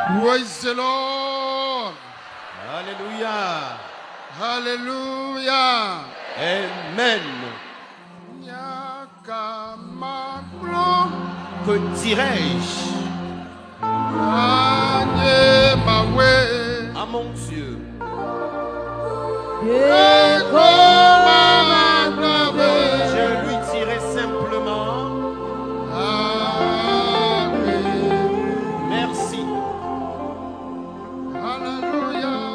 Praise the Lord. Alléluia. Hallelujah. Amen. Que dirais-je à mon Dieu? Je lui dirai simplement merci. Hallelujah.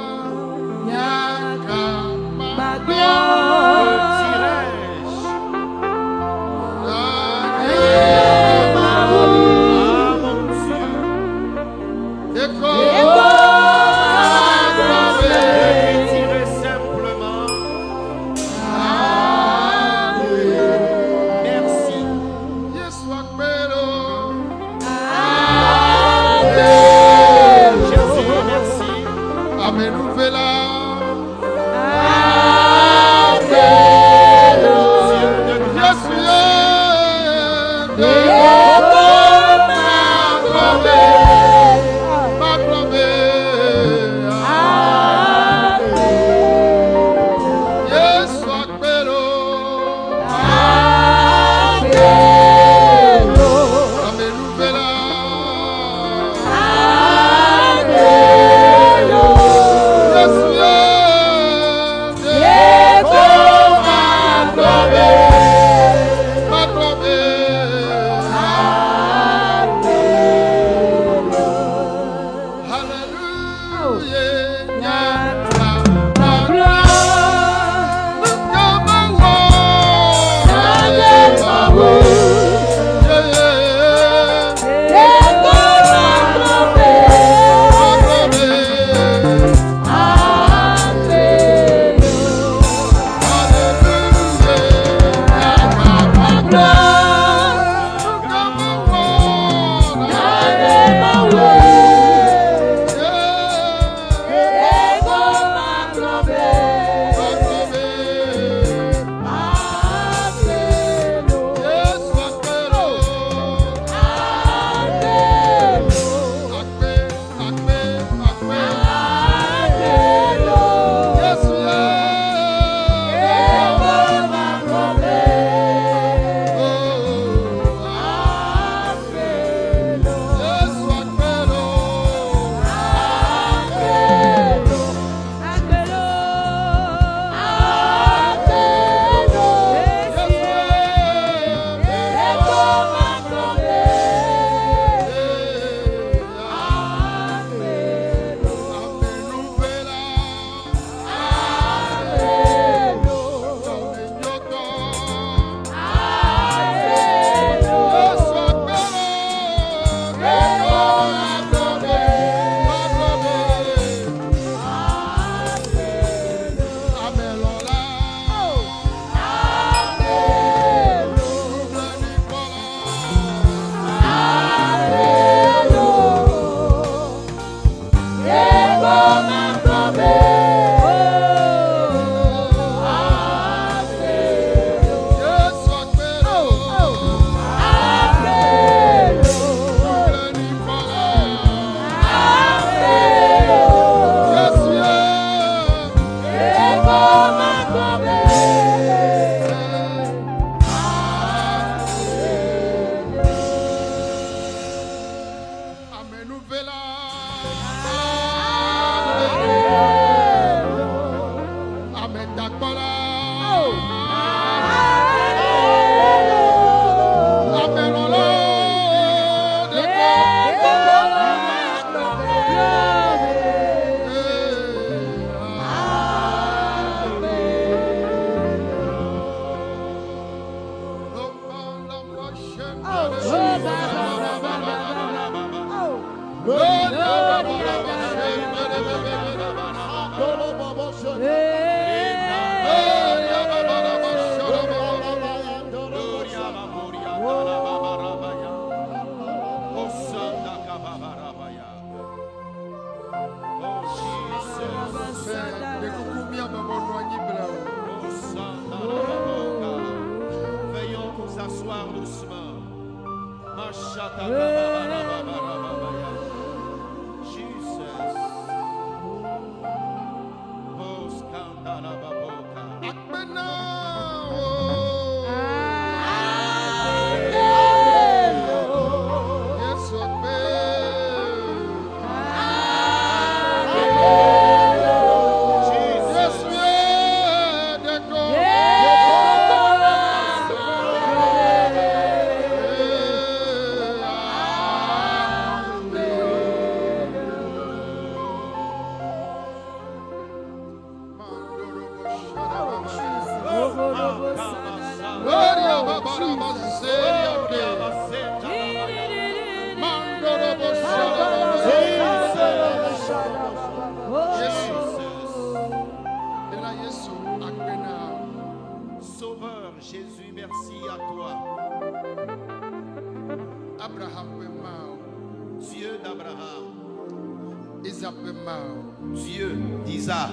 Isaac Mao, Dieu d'Isaac,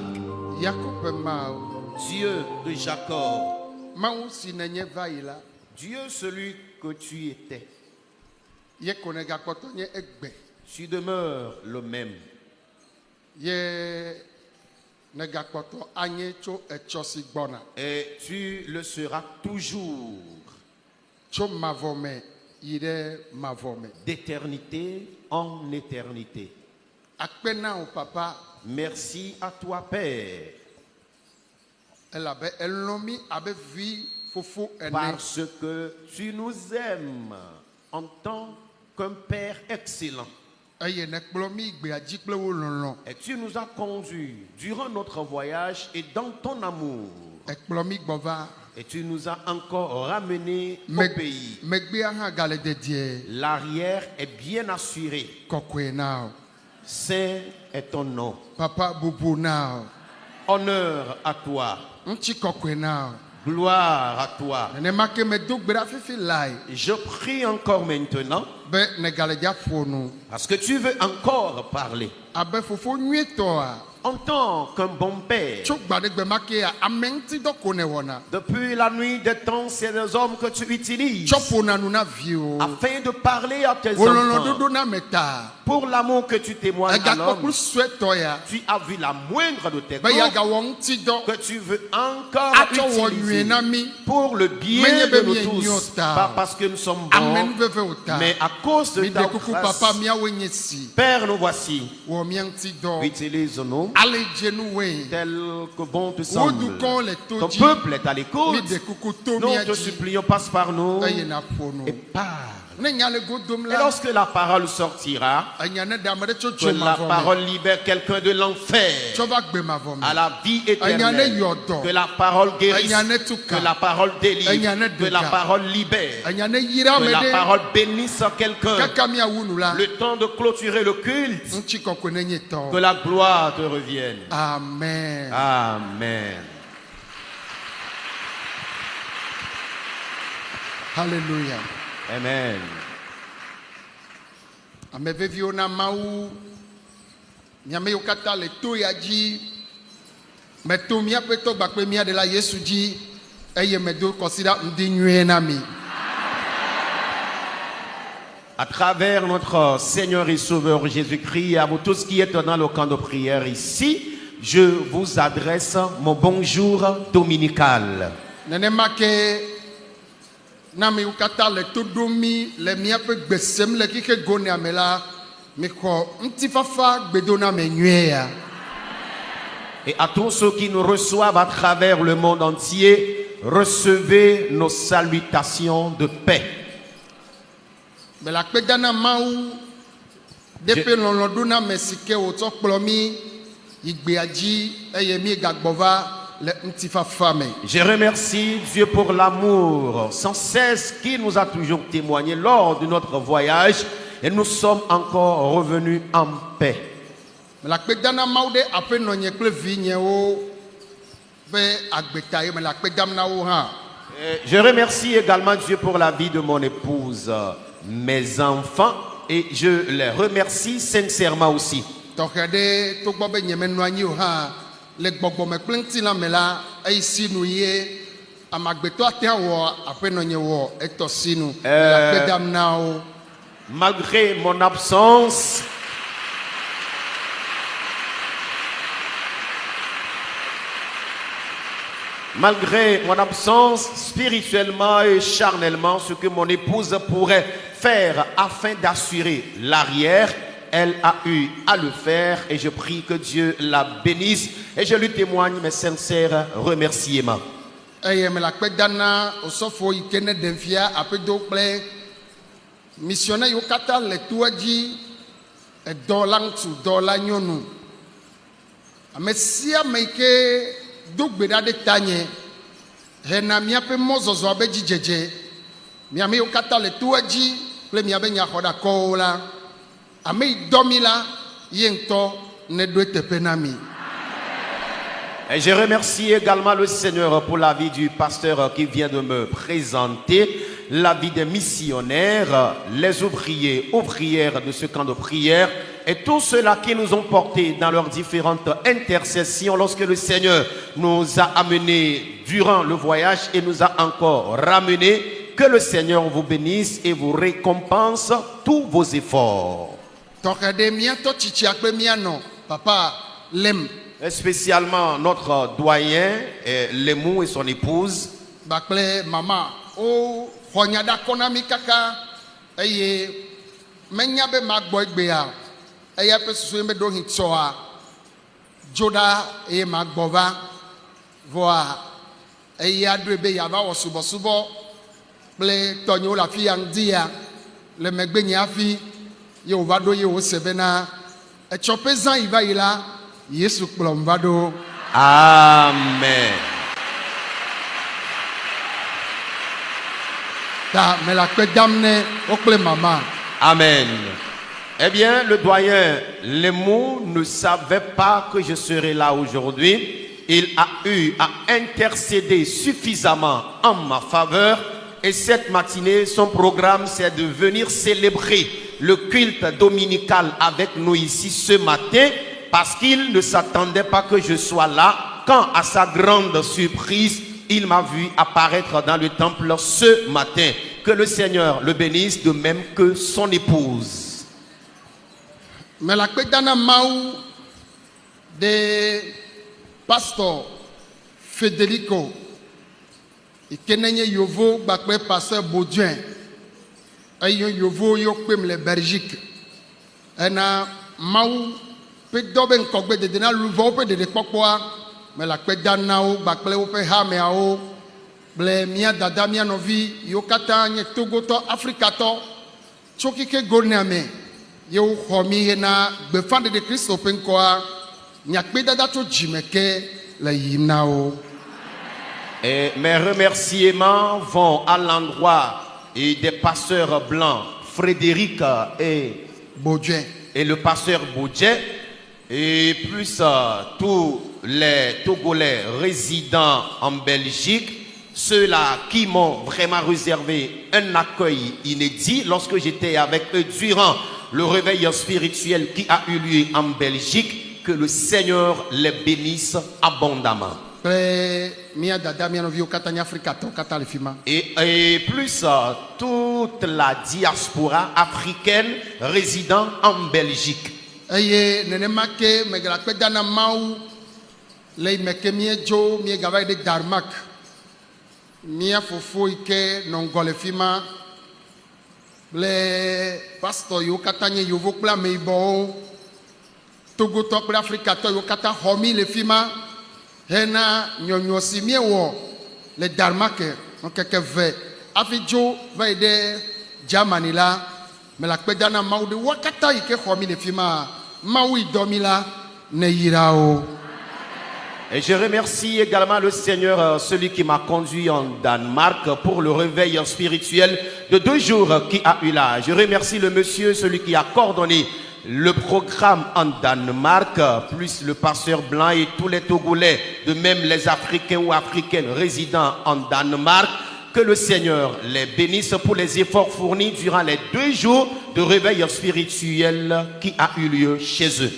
Jacob Mao, Dieu de Jacob, Mao si nenye vaila, Dieu celui que tu étais, ye konega kotonye egbe, tu demeures le même. ye nega koto anye cho echosi gbona, Et tu le seras toujours, cho mavome, ire mavome. d'éternité en éternité. Akpena o papa, Merci à toi, Père, elle abe elomi abe vi fofo ene. parce que tu nous aimes en tant qu'un Père excellent. Eye ne kplomi igbe adzi kple wo lɔlɔ. Et tu nous as conduits durant notre voyage et dans ton amour. Ekplomi gbova. Et tu nous as encore ramenés au pays. Megbea hã gale dedie. L'arrière est bien assuré. Kokoe nao. Saint est ton nom. Papa bubu nao. Honneur à toi. Ŋutsi kokoe nao. Gloire à toi. Nenema ke me do gbe ɖa fifi lae. Je prie encore maintenant Be ne gale dza ƒo nu. parce que tu veux encore parler. Abe fofo nyuitɔa. En tant qu'un bon père, Tso gba ɖe gbe ma kea ame ŋuti dɔ ko ne wɔna. depuis la nuit des temps, c'est des hommes que tu utilises Tsɔ ƒona nu na viwo. afin de parler à tes Wo lɔlɔ enfants. ɖoɖo na me ta. Pour l'amour que tu témoignes à Egakpɔ l'homme, kple suetɔ ya. tu as vu la moindre de tes Be cours yeagawɔ ŋuti dɔ. que tu veux encore Atsɔ wɔ nyuie utiliser na mi. pour le bien Menye de be nous mi enyo tous. ta. Pas parce que nous sommes Amen bons, veve o ta. mais à cause de Mi ta de kuku grâce. papa miawo nye si. Père, nous voici. Wɔ mia ŋuti dɔ. Utilise-nous Ale dzenu woe. tel que bon te Wo semble. dukɔ le to Ton dzi. peuple est à Mi l'écoute. de kuku to Nous mia te dzi. supplions, passe par nous Eye na ƒo nu. et parle. Ne nya le go dom Et la. lorsque la parole sortira, Enya ne da ame ɖe tso que tso la mavɔ me. parole libère quelqu'un de l'enfer Tsɔ va gbe mavɔ me. à la vie Enya ne éternelle. yɔ dɔ. Que la parole guérisse, Enya ne tuka. que la parole délivre, Enya ne que la dega. parole libère, Enya ne yira que ame la ɖe. parole bénisse quelqu'un. Kaka miawu nu la. Le temps de clôturer le culte, Ŋutsi kɔkɔe ne nye que tɔ. la gloire te revienne. Amen. Amen. Hallelujah. Amen. Ame veviwo na Mawu. Miame yiwo katã le to ya dzi. Meto míaƒe tɔgba kple mía ɖela Yesu dzi. Eye medo kɔsiɖa ŋdi nyuie na mi. À travers notre Seigneur et Sauveur Jésus-Christ, à vous tous qui êtes dans le camp de prière ici, je vous adresse mon bonjour dominical. Nenema ke na mi wo katã le to ɖom mi le míaƒe gbe sem le xixe gonea me la, mixɔ ŋutifafa gbedoname nyuie ya. Et à tous ceux qui nous reçoivent à travers le monde entier, recevez nos salutations de paix. Me le akpe da na Mawu ɖe ƒe lɔlɔ̃ɖoname si ke wòtsɔ kplɔ mi yi gbea dzi eye mi gagbɔ va le ŋutifafa me. Je remercie Dieu pour l'amour sans cesse qui nous a toujours témoigné lors de notre voyage et nous sommes encore revenus en paix. Me le akpe da na Mawu ɖe aƒenɔ nye kple vinyewo ƒe agbeta ye me le akpe dam na wo hã. Et je remercie également Dieu pour la vie de mon épouse, mes enfants, et je les remercie sincèrement aussi. Tɔxɛ ɖe togbɔ be nye menɔ anyi o hã le gbɔgbɔme kple ŋutilã me la eyi sinu ye amagbetɔ ate ŋu wɔ aƒenɔ nye wɔ etɔ sinu. Me le akpe dam na wo. Malgré mon absence, spirituellement et charnellement, ce que mon épouse pourrait faire afin d'assurer l'arrière, elle a eu à le faire et je prie que Dieu la bénisse et je lui témoigne mes sincères remerciements. Eye me le akpe da na osɔfo yi ke ne ɖem fia aƒedo kple misionnaire yiwo katã le toa dzi, edɔla ŋutsu, dɔla nyɔnu, ame sia ame yi ke do gbe ɖa ɖe tanye hena míaƒe mɔzɔzɔ be dzidzedze, miame yiwo katã le toa dzi kple miabe nyaxɔɖakɔwo la, ame yi dɔ mi la, ye ŋutɔ neɖo teƒe na mi. Et je remercie également le Seigneur pour la vie du pasteur qui vient de me présenter, la vie des missionnaires, les ouvriers, ouvrières de ce camp de prière, et tous ceux-là qui nous ont portés dans leurs différentes intercessions lorsque le Seigneur nous a amenés durant le voyage et nous a encore ramenés. Que le Seigneur vous bénisse et vous récompense tous vos efforts. Papa Lem. Et spécialement notre doyen, Lemou et son épouse. Bakle maman o honyada konami kaka eye menyabe magboy gbea eye pesusu me do hitsoa joda eye magbova voa eye adrebe yava wosubo ple tonyo la fi andia le megbe nyafi ye ovado ye o sebena e chopezan iva ila Yesu kplomvado. Amen. Amen. Eh bien, le doyen Lemou ne savait pas que je serais là aujourd'hui. Il a eu à intercéder suffisamment en ma faveur. Et cette matinée, son programme, c'est de venir célébrer le culte dominical avec nous ici ce matin, parce qu'il ne s'attendait pas que je sois là, quand à sa grande surprise, il m'a vu apparaître dans le temple ce matin. Que le Seigneur le bénisse, de même que son épouse. Mais la pédana maou de pasteur Federico, et kenenye yovo bakwe pasteur Baudouin, ayon yovo yokpem le Belgique, ena maou pédoben kogbe de dena louvo pe de pokwa, mais la pédana ou bakle ou pe hameao. Ble mia dada mia novi yokata nye togoto afrikato chokike gorname yo homi hena befande de Christ openkoa nyakbe dada to jimeke la yinao. Et mes remerciements vont à l'endroit des pasteurs blancs Frédéric et le pasteur Baudouin, et plus tous les Togolais résidant en Belgique, ceux-là qui m'ont vraiment réservé un accueil inédit lorsque j'étais avec eux durant le réveil spirituel qui a eu lieu en Belgique. Que le Seigneur les bénisse abondamment. Et plus toute la diaspora africaine résidant en Belgique. Mia fofo ike nongole fima le pastor yo katanye yovo kpla meibo Togo to kpla Afrika to yo kata homi le fima hena nyonyo si miewo le Darmak on keke ve afijo va de Germany la me la kpedana mau de wakata ike homi le fima mau idomi la ne yirao. Et je remercie également le Seigneur, celui qui m'a conduit en Danemark pour le réveil spirituel de 2 jours qui a eu là. Je remercie le monsieur, celui qui a coordonné le programme en Danemark, plus le pasteur blanc et tous les Togolais, de même les Africains ou Africaines résidant en Danemark. Que le Seigneur les bénisse pour les efforts fournis durant les 2 jours de réveil spirituel qui a eu lieu chez eux.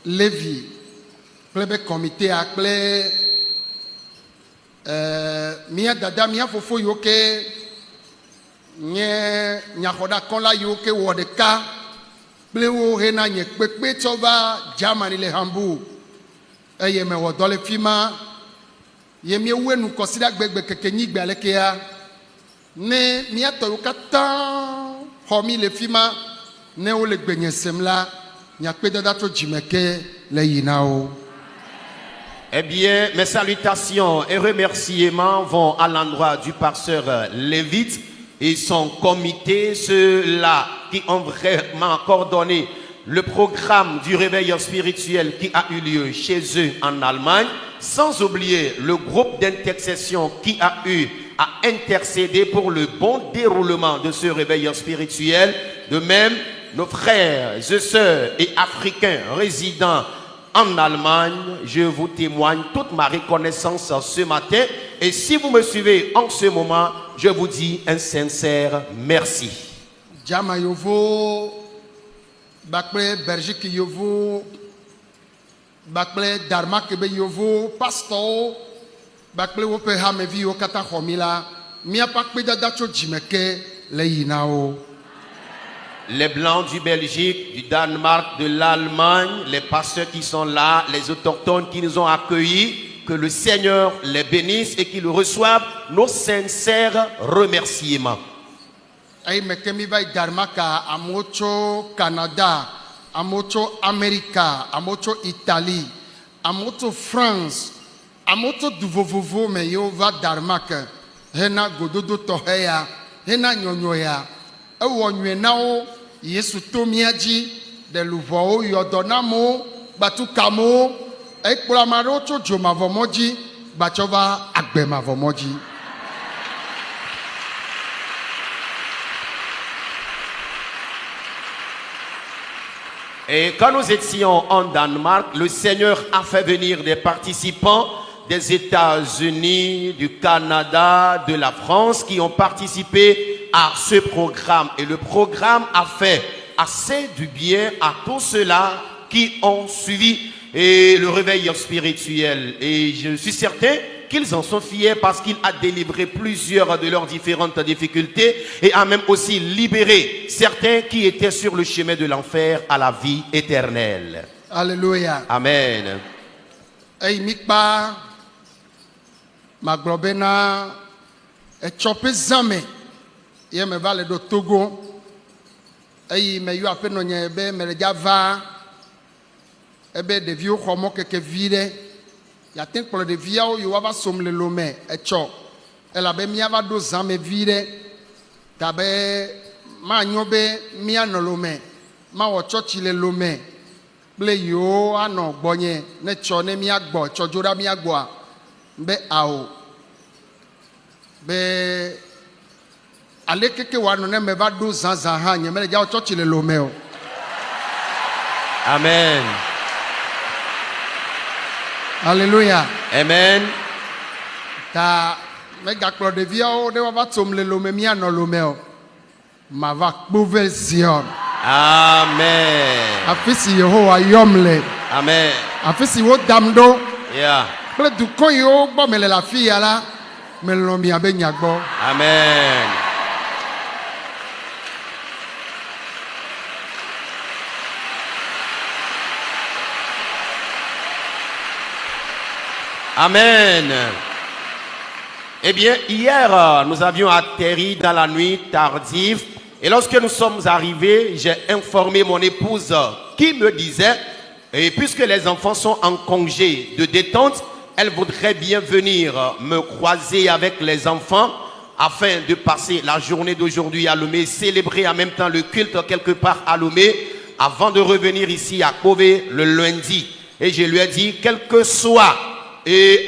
Lévi, plebe comité à clé, mia dada mia fofo yoke, nye nyakoda konla yoke wodeka, pleo hena nye kpekpe tova Germany le Hambourg, eye me wodole fima, ye mie we nu kosida gbegbe keke nyigbe alekea, ne mia to yokata homi le fima, ne o le gbenye semla. Eh bien, mes salutations et remerciements vont à l'endroit du pasteur Lévite et son comité, ceux-là qui ont vraiment coordonné le programme du réveil spirituel qui a eu lieu chez eux en Allemagne, sans oublier le groupe d'intercession qui a eu à intercéder pour le bon déroulement de ce réveil spirituel. De même, nos frères et sœurs et africains résidant en Allemagne, je vous témoigne toute ma reconnaissance ce matin. Et si vous me suivez en ce moment, je vous dis un sincère merci. Jama yovo bakple Belgique yovo bakple Danemark be yovo pastor bakple wo pe hamevi yo kata xɔmila mia pakpe dada tso dzimeke le yina o. Les Blancs du Belgique, du Danemark, de l'Allemagne, les pasteurs qui sont là, les autochtones qui nous ont accueillis, que le Seigneur les bénisse et qu'ils reçoivent nos sincères remerciements. Ayi meke mi va yi Danemark amewo tso Canada, amewo tso Amerika, amewo tso Italie, amewo tso France, amewo tso du vovovo me yewo va Danemark hena gododo tɔxɛ ya, hena nyɔnyɔ ya. Ewɔ nyuie na wo Yesu to mia dzi ɖe luʋɔwo yɔdɔ na amewo gbatuka amewo ekplɔ ame aɖewo tso dzomavɔmɔ dzi gbatsɔ va agbemavɔmɔ dzi. Et quand nous étions en Danemark, le Seigneur a fait venir des participants des États-Unis, du Canada, de la France qui ont participé à ce programme. Et le programme a fait assez du bien à tous ceux-là qui ont suivi le réveil spirituel. Et je suis certain qu'ils en sont fiers parce qu'il a délivré plusieurs de leurs différentes difficultés et a même aussi libéré certains qui étaient sur le chemin de l'enfer à la vie éternelle. Alléluia. Amen. Eyi mikpa magblɔ bena etsɔ ƒe zãme ye me va le ɖo Togo eye me yɔ aƒenɔ nye be me le dza va ebe ɖeviwo xɔ mɔ keke vi ɖe yate kplɔ ɖeviawo yi woava som le lome etsɔ elabe míava ɖo zãme vi ɖe ta be manyo be míanɔ lome mawɔ tsɔtsi le lome kple yiwo anɔ gbɔnye ne tsɔ ne míagbɔ tsɔ dzo ɖa míagbɔa be awo be ale keke woanɔ ne me va ɖo zãzã hã nye mele dza tsɔtsi le lome o. Amen. Alléluia. Amen. Ta megakplɔ ɖeviawo ne woava tsom le lome míanɔ lome o mava kpove Zion. Amen. Afi si Yehowa yɔm le. Amen. Afi si wodam ɖo. Yeah. Kple dukɔ yiwo gbɔ me le afi ya la melɔ̃ mia be nya gbɔ. Amen. Amen. Eh bien, hier, nous avions atterri dans la nuit tardive. Et lorsque nous sommes arrivés, j'ai informé mon épouse qui me disait, et puisque les enfants sont en congé de détente, elle voudrait bien venir me croiser avec les enfants afin de passer la journée d'aujourd'hui à Lomé, célébrer en même temps le culte quelque part à Lomé, avant de revenir ici à Kové le lundi. Et je lui ai dit, quelle que soit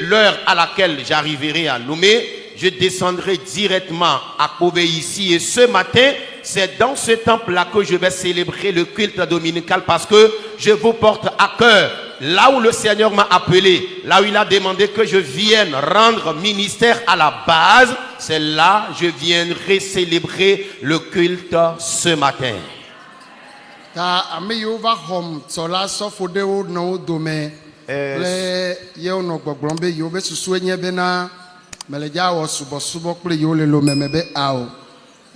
l'heure à laquelle j'arriverai à Lomé, je descendrai directement à Kové ici. Et ce matin, c'est dans ce temple-là que je vais célébrer le culte dominical parce que je vous porte à cœur. Là où le Seigneur m'a appelé, là où il a demandé que je vienne rendre ministère à la base, c'est là que je viendrai célébrer le culte ce matin. Ta ame yiwo va xɔm tsɔla sɔfo ɖewo nɔ wo dome kple yewo nɔ gbɔgblɔm be yewo be susue nye bena mele dza wɔ subɔsubɔ kple yewo le lome me be awo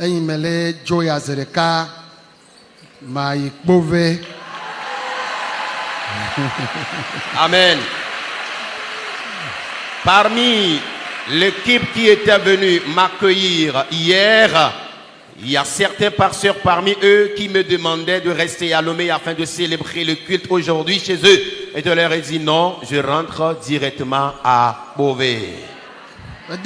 eyi mele dzo ya ze ɖeka ma yi kpove. Amen. Parmi l'équipe qui était venue m'accueillir hier, il y a certains pasteurs parmi eux qui me demandaient de rester à Lomé afin de célébrer le culte aujourd'hui chez eux. Et je leur ai dit non, je rentre directement à Beauvais. Je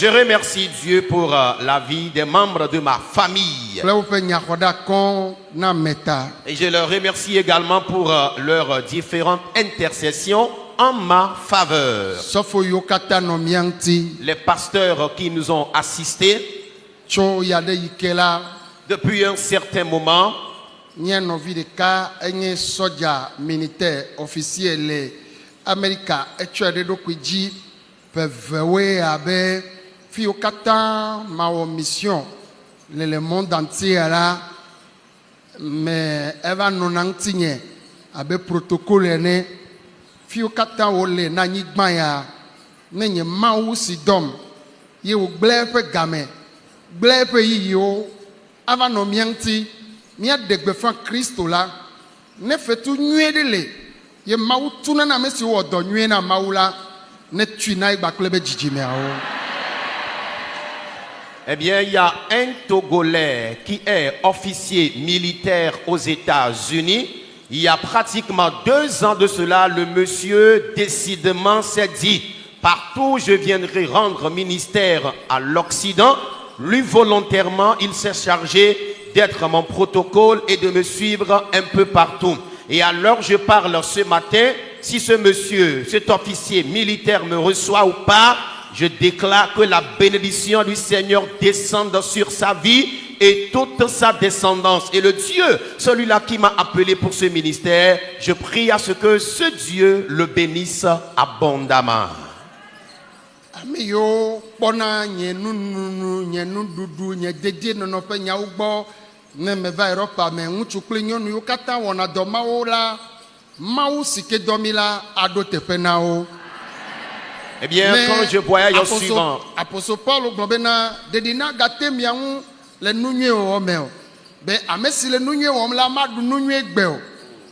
remercie Dieu pour la vie des membres de ma famille. Et je leur remercie également pour leurs différentes intercessions en ma faveur. Les pasteurs qui nous ont assistés depuis un certain moment. America etsɔe ɖe ɖokui dzi ʋeʋẽwoe abe Fio kata ma mission le monde entier là mais eva nonantinye abe protocole ne fio kata ole na nyigban ya nenye mawu sidom ye wo gble pe game gble pe yiyo ava no mianti mia degbe fa Kristo la ne fetu nyuede le ye mawu tuna na mesi wo do nyue na mawu la ne tui na igba klebe jijime awo. Eh bien, il y a un Togolais qui est officier militaire aux États-Unis. Il y a pratiquement 2 ans de cela, le monsieur décidément s'est dit, partout où je viendrai rendre ministère à l'Occident, lui volontairement, il s'est chargé d'être mon protocole et de me suivre un peu partout. Et alors je parle ce matin, si ce monsieur, cet officier militaire me reçoit ou pas, je déclare que la bénédiction du Seigneur descende sur sa vie et toute sa descendance. Et le Dieu, celui-là qui m'a appelé pour ce ministère, je prie à ce que ce Dieu le bénisse abondamment. Amiyo pona nyenu nyenu dudu nyedeje nono pe nyaugbo ne me va Europa me ŋutsu kple nyɔnu yo kata wɔna dɔ mawo la mawu sike dɔmi la ado teƒe na wo. Eh bien, quand je voyage au suivant, apostole Paul gblɔ bena dedina gate mia ŋu le nu nyuie wɔwɔ me o be ame si le nu nyuie wɔm la maɖu nu nyuie gbe o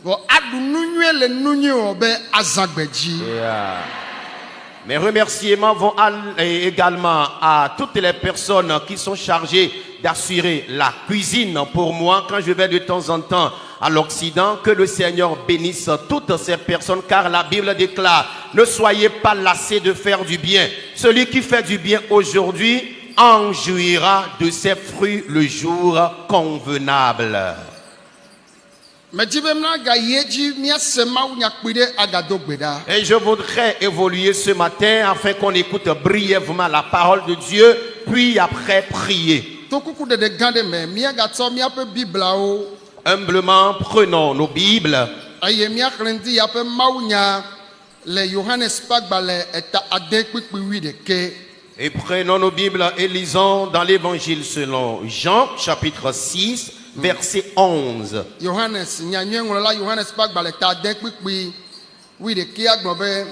vɔ aɖu nu nyuie le nu nyuie wɔ be azã gbe dzi. Mes remerciements vont également à toutes les personnes qui sont chargées d'assurer la cuisine pour moi quand je vais de temps en temps à l'Occident. Que le Seigneur bénisse toutes ces personnes, car la Bible déclare: ne soyez pas lassés de faire du bien. Celui qui fait du bien aujourd'hui en jouira de ses fruits le jour convenable. Et je voudrais évoluer ce matin afin qu'on écoute brièvement la parole de Dieu, puis après prier. Humblement, prenons nos Bibles. Et prenons nos Bibles et lisons dans l'évangile selon Jean, chapitre 6, verset 11. Johannes nyanyuŋlɔla Johannes ƒe agbalẽ ta de kpikpi 11 agblɔ be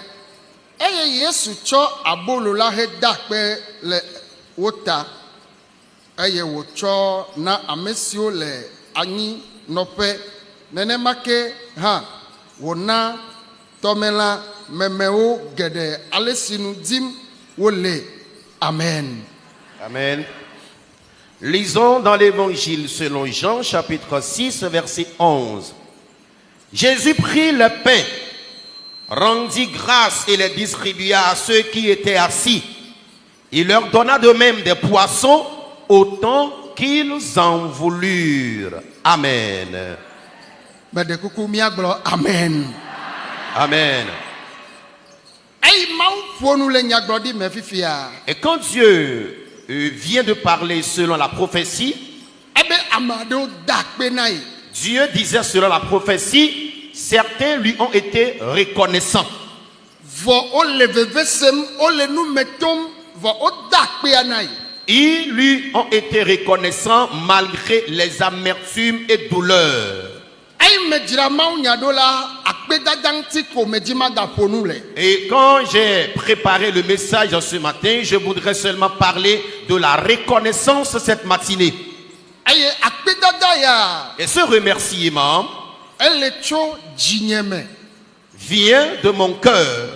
eye Yesu tsɔ abolo la heda kpe le wo ta eye wòtsɔ na ame siwo le anyi nɔƒe nenema ke hã wòna tɔmelã memewo geɖe ale si nu dim wole. Amen. Amen. Lisons dans l'évangile selon Jean, chapitre 6, verset 11. Jésus prit le pain, rendit grâce et les distribua à ceux qui étaient assis. Il leur donna de même des poissons, autant qu'ils en voulurent. Amen. Amen. Amen. Et quand Dieu vient de parler selon la prophétie, Dieu disait selon la prophétie, certains lui ont été reconnaissants. Ils lui ont été reconnaissants malgré les amertumes et douleurs. Et quand j'ai préparé le message ce matin, je voudrais seulement parler de la reconnaissance cette matinée. Et ce remerciement vient de mon cœur.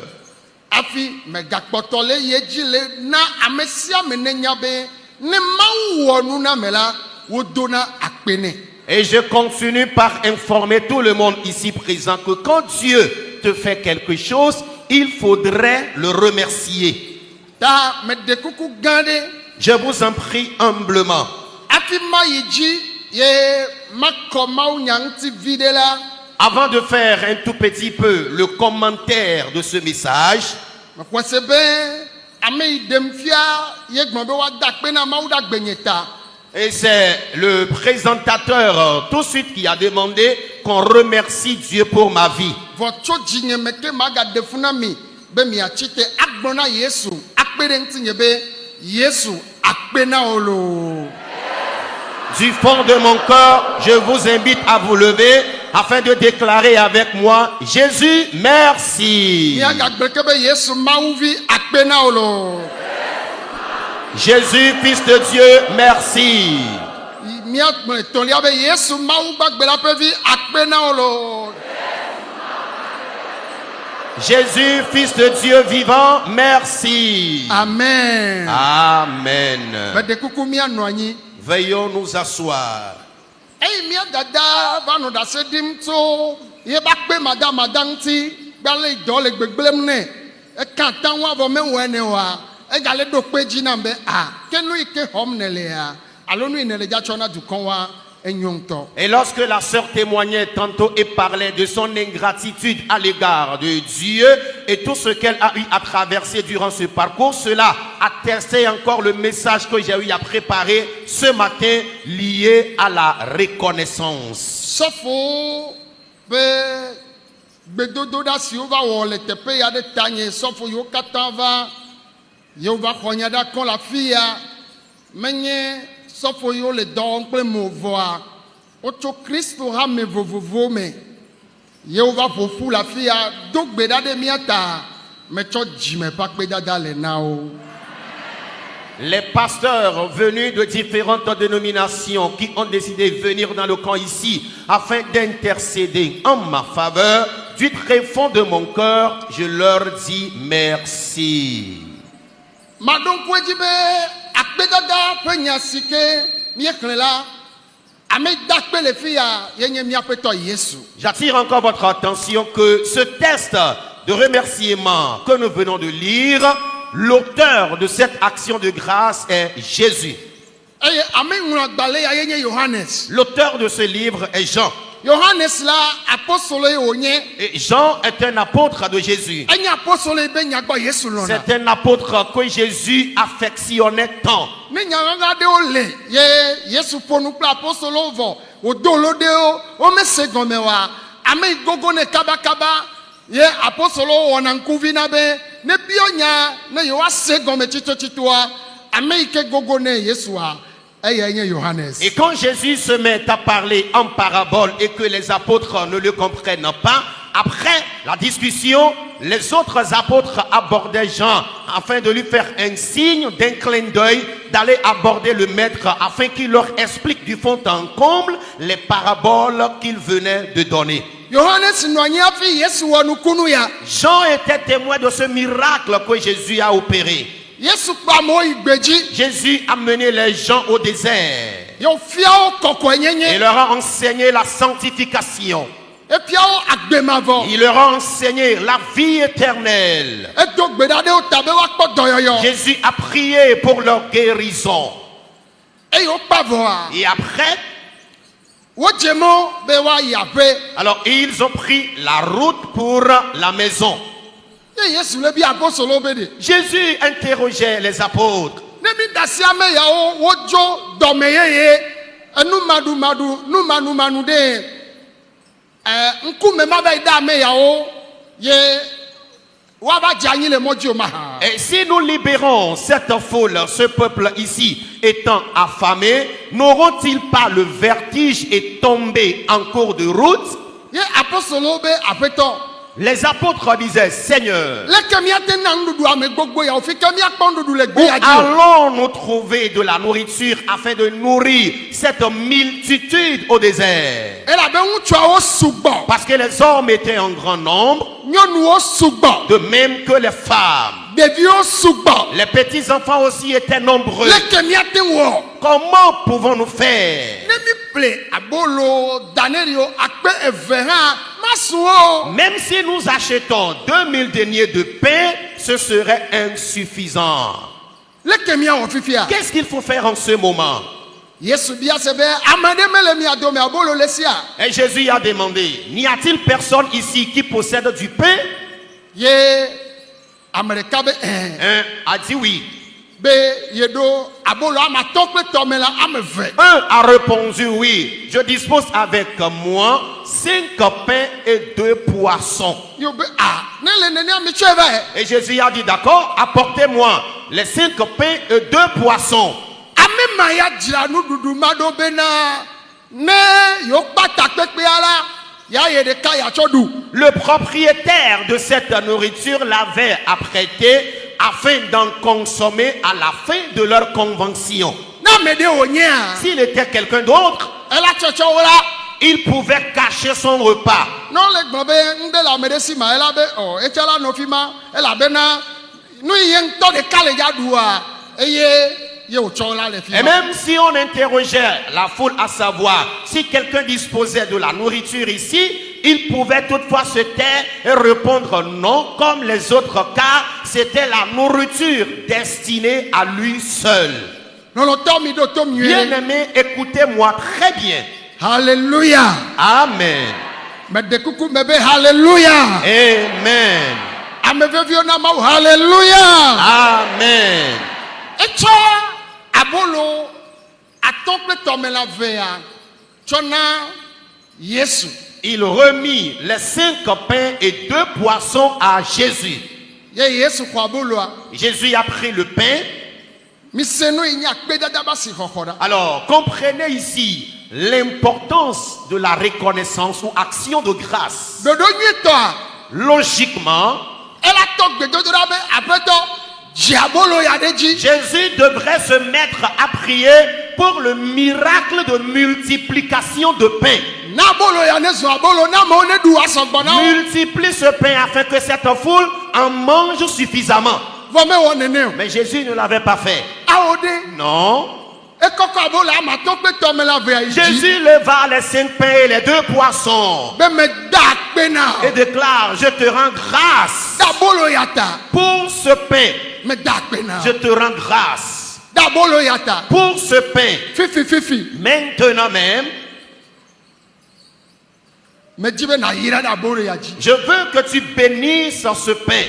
Et je continue par informer tout le monde ici présent que quand Dieu te fait quelque chose, il faudrait le remercier. Je vous en prie humblement. Avant de faire un tout petit peu le commentaire de ce message, et c'est le présentateur tout de suite qui a demandé qu'on remercie Dieu pour ma vie. Yesu akpena olo. Du fond de mon cœur, je vous invite à vous lever afin de déclarer avec moi, Jésus, merci. Miagagbeke Yesu mauvi akpena olo. Jésus, Fils de Dieu, merci. Miagtolia be Yesu mau bagbela pevi akpena olo. Jésus, Fils de Dieu vivant, merci. Amen. Amen. Bedekuku mianoanyi. Veuillons nous asseoir. Hey, mia dada vano da sedim to ye bakpe madamti gbale idole gbegblem ne e kan tan wa vo me wene wa e gale do pe jina be kenu ike hom nele ya alonu inele ja chona du kon wa enyonto. Et lorsque la sœur témoignait tantôt et parlait de son ingratitude à l'égard de Dieu et tout ce qu'elle a eu à traverser durant ce parcours, cela attestait encore le message que j'ai eu à préparer ce matin lié à la reconnaissance. Sofo be bedodo da si ova wole tepe ya de tanye sofo yo katava yo va khonya da kon la fia menye sofo yo le don ple movoa oto Kristo ha me vovovo me yo va fofu la fia do gbeda de miata me cho jime pa gbeda da le nao. Les pasteurs venus de différentes dénominations qui ont décidé de venir dans le camp ici afin d'intercéder en ma faveur, du très fond de mon cœur, je leur dis merci. Madon kwejibe akbedada penya sike mieklela ame dakpe le fia yenye miapeto Yesu. J'attire encore votre attention que ce texte de remerciement que nous venons de lire, l'auteur de cette action de grâce est Jésus. L'auteur de ce livre est Jean. Et Jean est un apôtre de Jésus. C'est un apôtre que Jésus affectionnait tant. Ye apostolo wonankuvina be ne bionya ne yo asegome titoa ameike gogone Yesua eyenye Johannes. Et quand Jésus se met à parler en parabole et que les apôtres ne le comprennent pas, après la discussion, les autres apôtres abordaient Jean afin de lui faire un signe d'un clin d'œil d'aller aborder le maître afin qu'il leur explique du fond en comble les paraboles qu'il venait de donner. Jean était témoin de ce miracle que Jésus a opéré. Jésus a mené les gens au désert. Il leur a enseigné la sanctification. Il leur a enseigné la vie éternelle. Jésus a prié pour leur guérison. Et après, alors ils ont pris la route pour la maison. Jésus interrogeait les apôtres. Et si nous libérons cette foule, ce peuple ici étant affamé, n'auront-ils pas le vertige et tomber en cours de route? Les apôtres disaient, Seigneur, où allons-nous trouver de la nourriture afin de nourrir cette multitude au désert? Parce que les hommes étaient en grand nombre, de même que les femmes. Les petits enfants aussi étaient nombreux. Comment pouvons-nous faire? Même si nous achetons 2000 deniers de pain, ce serait insuffisant. Qu'est-ce qu'il faut faire en ce moment? Et Jésus a demandé, n'y a-t-il personne ici qui possède du pain? Un a dit oui. be yedo abolo amato kple tɔme la ame ve. Un a répondu oui. Je dispose avec moi 5 pains et 2 poissons. Yo be ne le nenia mi tsɔe va yɛ. Et Jésus a dit d'accord, apportez-moi les 5 pains et 2 poissons. Ame ma ya dzra nuɖuɖu ma ɖo bena ne yewo kpa takpekpea la ya ye ɖeka ya tsɔ ɖu. Le propriétaire de cette nourriture l'avait apprêté afin d'en consommer à la fin de leur convention. Na ame ɖe wònye a. S'il était quelqu'un d'autre, Ela tsɔtsɔ wo la. il pouvait cacher son repas. N'ole gblɔ be ŋɖe le ame ɖe si ma ela be etsɔ la nɔ fi ma elabena nu yi ye ŋutɔ ɖeka le ya ɖua eye ye wòtsɔ la le fi Et ma. même si on interrogeait la foule à savoir si quelqu'un disposait de la nourriture ici, il pouvait toutefois se taire et répondre non comme les autres, car c'était la nourriture destinée à lui seul. Lɔlɔtɔ mi ɖo to mi Bien yue. aimé, écoutez-moi très bien. Hallelujah. Amen. Me de kuku me be hallelujah. Amen. Ame veviwo na Mawu hallelujah. Amen. Etsɔ abolo atɔ kple tɔmela vea tsɔ na Yesu. Il remit les 5 pains et 2 poissons à Jésus. Ye Yesu xɔ aboloa. Jésus a pris le pain. Mise nu yi nye akpedada ba si xɔxɔ ɖa. Alors, comprenez ici l'importance de la reconnaissance ou action de grâce. Ɖoɖo nyuitɔa. Logiquement, Ela tɔ gbedodoɖa be aƒetɔ dzi abolo ya ɖe dzi. Jésus devrait se mettre à prier pour le miracle de multiplication de pain. Na abolo ya ne zu abolo na amewo ne ɖu asɔgbɔ na wo. Multiplie ce pain afin que cette foule en mange suffisamment. Vɔ mewɔ nene o. Mais Jésus ne l'avait pas fait. Awo ɖe. Non. Ekɔkɔ abolo amatɔ kple tɔmela vea yi dzi. Jésus leva les 5 pains et les 2 poissons Be me da akpe na. et déclare, je te rends grâce Da abolo ya ta. pour ce pain. Me da akpe na. Je te rends grâce Da abolo ya ta. pour ce pain. Fifi. Maintenant même, Me dzi be na yira ɖe abolo ya dzi. je veux que tu bénisses ce pain.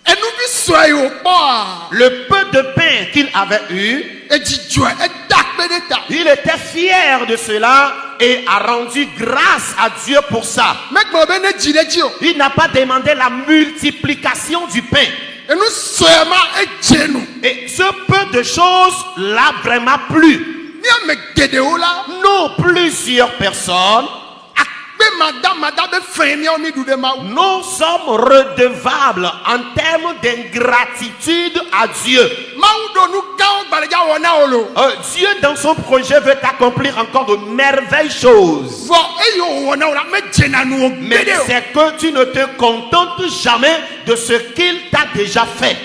Enu bi sue yi wòkpɔa. Le peu de pain qu'il avait eu, Edzidzɔe eda akpe ɖe ta. il était fier de cela et a rendu grâce à Dieu pour ça. Megblɔ be ne dzi ɖe dzi o. Il n'a pas demandé la multiplication du pain. Enu sue ma edze nu. Et ce peu de choses l'a vraiment plu. Ní ame geɖewo la. Nous, plusieurs personnes, Akpe mada be fɛn míawo mi ɖu ɖe Mawu. nous sommes redevables en termes d'ingratitude à Dieu. Mawu ɖo nu gãwo gbalẽdza wɔ na wo lo. Dieu, dans son projet, veut accomplir encore de merveilles choses. Vɔ eye wòwɔ na wo la medzena nu wo Mais gbeɖe o. c'est que tu ne te contentes jamais de ce qu'il t'a déjà fait.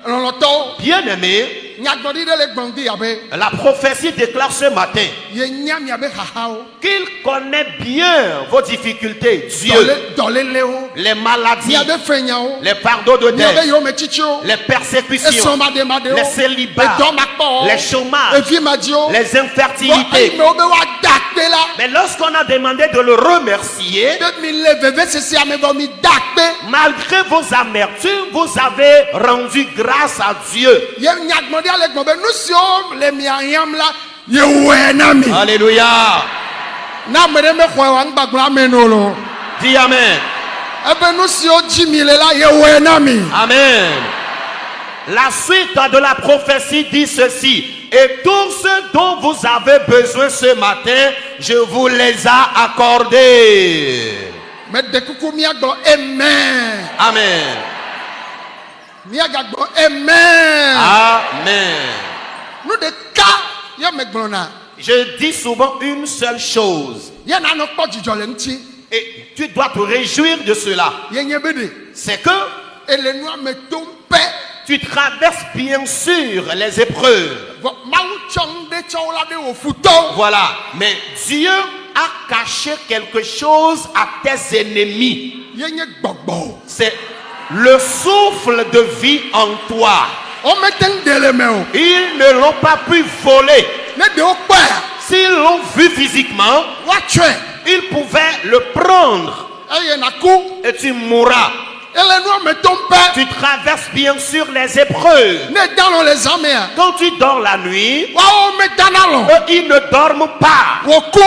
Lɔlɔtɔwo. Bien-aimé, Nyagblɔɖi ɖe le gblɔm di abe. la prophétie déclare ce matin Ye nya miabe xaxawo. qu'il connaît bien vos difficultés. Dieu, Dɔlélewo. les maladies, Miabe fɛnyawo. les pardons de Miabe dette, yome tsitsiwo. les persécutions, Esɔmaɖemaɖewo. les célibats, Edɔmakpɔwo. les chômages, Evimadziwo. les Vɔ infertilités. eyimewo be woada akpe la. Mais lorsqu'on a demandé de le remercier, Be mi le vevesese ame vɔ mi da akpe. malgré vos amertumes, vous avez rendu grâce à Dieu. Ye nyagblɔɖia le gbɔ be nu siwo le mia hiãm la ye wɔe na mi. Alléluia. Na ame ɖe mexɔe wa ŋgbagblɔ ame no lo. Dis Amen. Ebe nu siwo dzi mi le la ye wɔe na mi. Amen. La suite de la prophétie dit ceci. Et tout ce dont vous avez besoin ce matin, je vous les ai accordés. Me de kuku miagbɔ amen. Amen. Miagagbɔ amen. Amen. Nu ɖeka ye megblɔna. Je dis souvent une seule chose. Ye nanɔ kpɔ dzidzɔ le ŋuti. Et tu dois te réjouir de cela. Ye nye be ɖe. C'est que Ele nua me tom pɛ. tu traverses bien sûr les épreuves. Vɔ Mawu tsɔ nu ɖe tsɔ wo la ɖe wò futɔ. Voilà. Mais Dieu a caché quelque chose à tes ennemis. Ye nye gbɔgbɔ. C'est le souffle de vie en toi. Womete ŋu ɖe le me o. Ils ne l'ont pas pu voler. Ne ɖewo kpɔa. S'ils l'ont vu physiquement, Woatsɔe. ils pouvaient le prendre Eye naku. et tu mourras. ele nua me tom pe. Tu traverses bien sûr les épreuves. Ne dalo le zamea. Quand tu dors la nuit, Wa o me danalo. eux, ils ne dorment pas. Wo ku,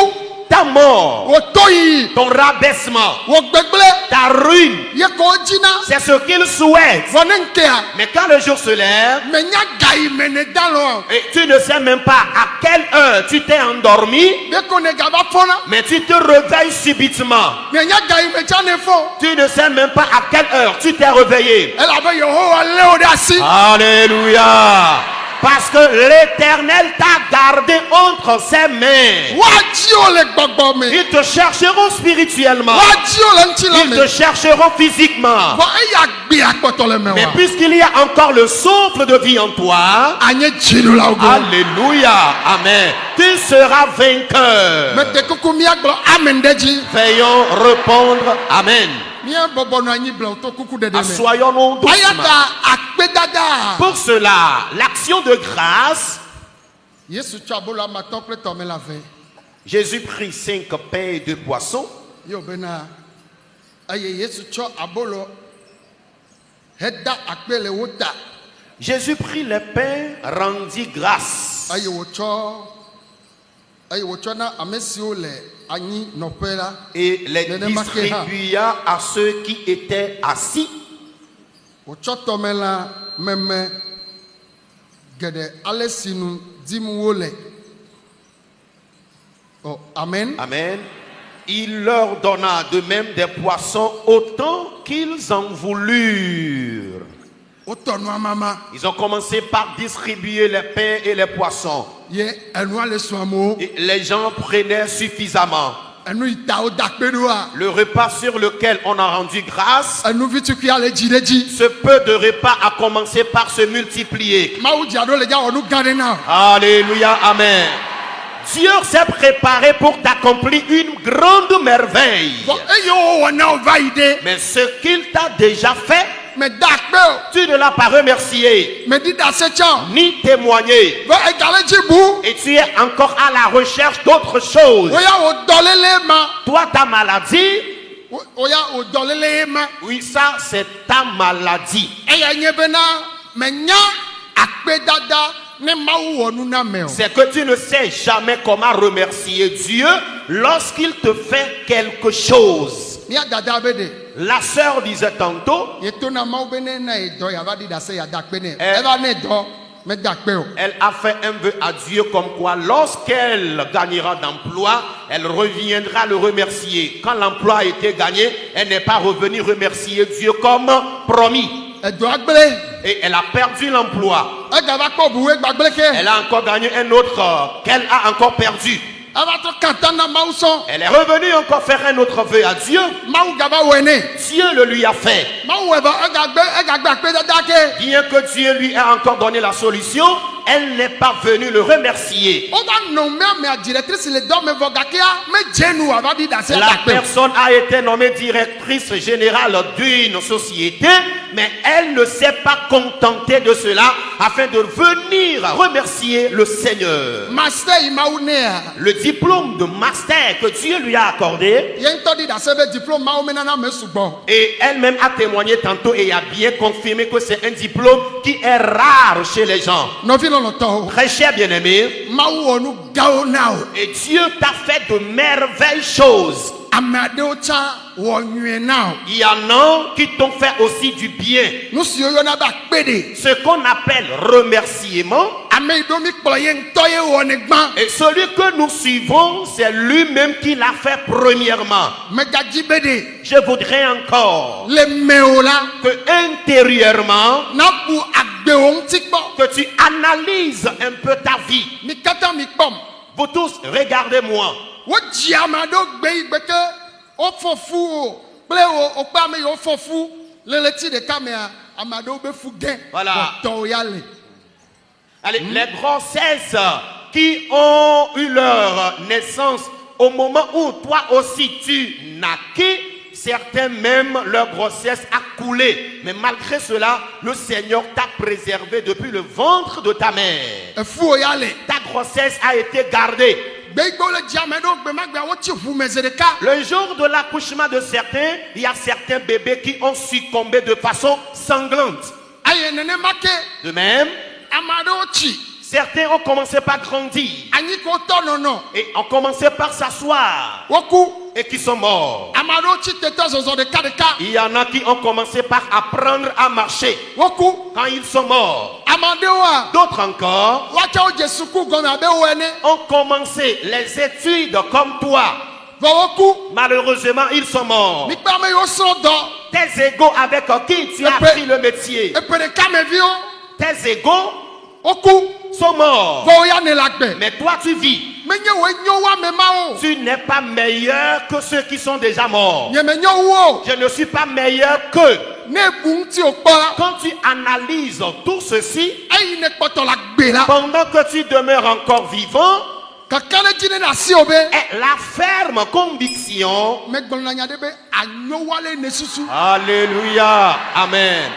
Ta mort, wo toyi, ton rabaissement, wo gbegble. ta ruine, Ye ko jina. c'est ce qu'ils souhaitent. Wo ne nkea. Mais quand le jour se lève, Me nya gai me ne dalo. et tu ne sais même pas à quelle heure tu t'es endormi, Be ko ne gaba fona. mais tu te réveilles subitement. Me nya gai me cha ne fo. Tu ne sais même pas à quelle heure tu t'es réveillé. Ela be Yehowa le o da si. Alléluia. Parce que l'Éternel t'a gardé entre ses mains. Wa ji o le gbogbo me. Ils te chercheront spirituellement. Wa ji o le nti la Ils me. te chercheront physiquement. Bo e ya gbe akpoto le me Mais wa. puisqu'il y a encore le souffle de vie en toi, Anye jilu la ogo. alléluia, amen, tu seras vainqueur. Me te kuku mi agbo amen deji. Veillons répondre amen. Mi bobo no anyi bla to kuku dede me. Assoyons-nous doucement. Ayata akpe dada. Pour cela, l'action de grâce, Yesu tso abolo amato kple tɔme la ve. Jésus prit 5 pains et 2 poissons. Yo bena eye Yesu tso abolo heda akpe le wo ta. Jésus prit les pains, rendit grâce. Eye wotsɔ na ame siwo le anyi nɔƒe la. Et les Nenema ke ha. distribua à ceux qui étaient assis. Wotsɔ tɔmelã meme geɖe ale si nu dim wole. Oh, amen. Amen. Il leur donna de même des poissons autant qu'ils en voulurent. Wotɔ nua mama. Ils ont commencé par distribuer les pains et les poissons. Ye enua le sɔ amewo. Et les gens prenaient suffisamment. Enu yi ta wo da akpe ɖo wa. Le repas sur lequel on a rendu grâce, Enu vitukui ale dzi ɖe dzi. ce peu de repas a commencé par se multiplier. Mawu dza ɖo le dza wɔ nu gã ɖe na o. Alléluia, amen. Dieu s'est préparé pour t'accomplir une grande merveille. Vɔ eye wo wɔ na wo va yi ɖe. Mais ce qu'il t'a déjà fait, Me da akpe o. tu ne l'as pas remercié, Me di da se tsɔ. ni témoigné. Vɔ egale dzi bu. Et tu es encore à la recherche d'autre chose. Woya wo dɔlele ma. Toi, ta maladie, Woya wo dɔlele ye ma. oui, ça, c'est ta maladie. Eya nye bena me nya akpe dada ne Mawu wɔ nu na me o. C'est que tu ne sais jamais comment remercier Dieu lorsqu'il te fait quelque chose. Mia dada be de. La sœur disait tantôt, Ye to na Mawu be ne na ye dɔ yava di da se ya da akpe ne. Eh. Eva ne dɔ me da akpe o. elle a fait un vœu à Dieu comme quoi lorsqu'elle gagnera d'emploi, elle reviendra le remercier. Quand l'emploi a été gagné, elle n'est pas revenue remercier Dieu comme promis. Edo agble. Et elle a perdu l'emploi. Egava kpɔ bu egbagbele ke. Elle a encore gagné un autre qu'elle a encore perdu. Eva trɔ kata na Mawu sɔn. Elle est revenue encore faire un autre vœu à Dieu. Mawu gava wɔ ne. Dieu le lui a fait. Mawu wɔ eva egagbe akpe dada ke. Bien que Dieu lui ait encore donné la solution, elle n'est pas venue le remercier. Wo va nɔ mea mea directrice le dɔ me vɔ gakea me dze nu ava di da se ya da La akpe o. personne a été nommée directrice générale d'une société, mais elle ne s'est pas contentée de cela afin de venir remercier le Seigneur. Master yi Mawu ne ya. Le diplôme de master que Dieu lui a accordé, Ye ŋutɔ di da se be diplôme Mawu me nana me sugbɔ. et elle-même a témoigné tantôt et a bien confirmé que c'est un diplôme qui est rare chez les gens. Nɔvi lɔlɔtɔwo. Très cher bien-aimé, Mawu wɔ nu gawo na o. et Dieu t'a fait de merveilles choses. Ame aɖewo tsã wɔ nyuie na o. Il y en a qui t'ont fait aussi du bien. Nu siwo yɔna be akpe de. Ce qu'on appelle remerciement. Ame yi ɖo mi kplɔ ye ŋutɔ ye wɔ ne gbã. Et celui que nous suivons, c'est lui-même qui l'a fait premièrement. Megadzi be de. Je voudrais encore Le meo la. que intérieurement, Na bu agbewo ŋuti kpɔ. que tu analyses un peu ta vie. Mi katã mi kpɔm. Vous tous, regardez-moi. Wodzi ame aɖewo gbe yi gbe ke wofɔ fu o kple wokpe ame yiwo fɔ fu le ɣleti ɖeka mea ame aɖewo be fu gẽ. Voilà. Tɔwo ya le. Allez, les grossesses qui ont eu leur naissance au moment où toi aussi tu naquis, certains même leur grossesse a coulé. Mais malgré cela, le Seigneur t'a préservé depuis le ventre de ta mère. Efu o ya le. Ta grossesse a été gardée. gbegbo le dzia me ɖo gbemagbe wotsi ʋu me zi ɖeka. Le jour de l'accouchement de certains, il y a certains bébés qui ont succombé de façon sanglante. Eye nenema ke De même, ame aɖewo tsi certains ont commencé par grandir anyi ko tɔ nɔnɔ et ont commencé par s'asseoir woku. et qui sont morts. Ame aɖewo tsi tete zɔzɔ ɖeka ɖeka Il y en a qui ont commencé par apprendre à marcher woku. quand ils sont morts. Ame aɖewoa D'autres encore woatsɔ wo dze suku gɔme abe wo ene ont commencé les études comme toi. vɔ woku. Malheureusement, ils sont morts. Mikpe ame yiwo srɔ̃ dɔ Tes égaux avec qui tu as appris le métier, eƒe ɖeka meviwo tes égaux woku. sont morts. Vɔ woya ne la gbe. Mais toi, tu vis. Menye wo enyo wa me mawo. Tu n'es pas meilleur que ceux qui sont déjà morts. Nye menyo wo. Je ne suis pas meilleur qu'eux. Ne bu ŋuti o kpɔ la. Quand tu analyses tout ceci, Eyi ne kpɔtɔ la gbe la. pendant que tu demeures encore vivant, Kaka ne dzi ne na si o be. est la ferme conviction. Megblɔ na nya ɖe be anyo wa le ne susu. Alléluia. Amen.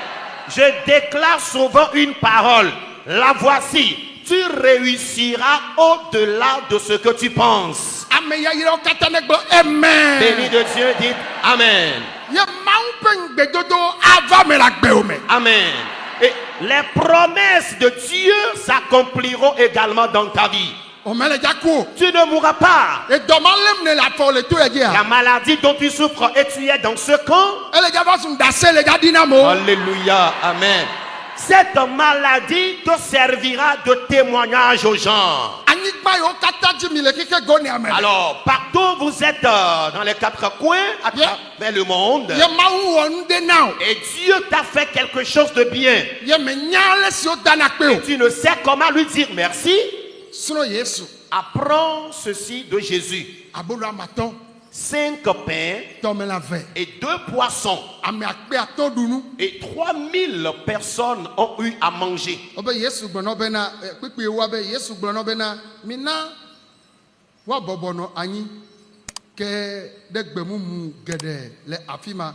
Je déclare souvent une parole. La voici. Tu réussiras au-delà de ce que tu penses. Ame yayirawo katã ne gblɔ amen. Béni de Dieu, dites Amen. Ye Mawu ƒe ŋugbedodo ava me le agbewo me. Amen. Et les promesses de Dieu s'accompliront également dans ta vie. O me le dzaku o. Tu ne mourras pas. Edɔma lém ne le afɔ le to yɛ dzia. La maladie dont tu souffres et tu es dans ce camp. Ele dza va su dase le dza di na mo. Alléluia. Amen. Cette maladie te servira de témoignage aux gens. Anyigba yiwo katã dzi mi le keke go nea me. Alors, partout vous êtes dans les quatre coins à travers le monde. Ye Mawu wɔ nu de na o. Et Dieu t'a fait quelque chose de bien. Ye me nya le siwo dana kpe o. Tu ne sais comment lui dire merci. Srɔ̃ Yesu. Apprends ceci de Jésus. Abolo amatɔ 5 pains tɔmela vɛ. et 2 poissons. Ame akpe atɔ ɖu nu. Et 3000 personnes ont eu à manger. Wobe Yesu gblɔ nɔ bena kpekpe wa be Yesu gblɔ nɔ bena mina woabɔbɔ nɔ anyi ke ɖe gbemumu geɖe le afi ma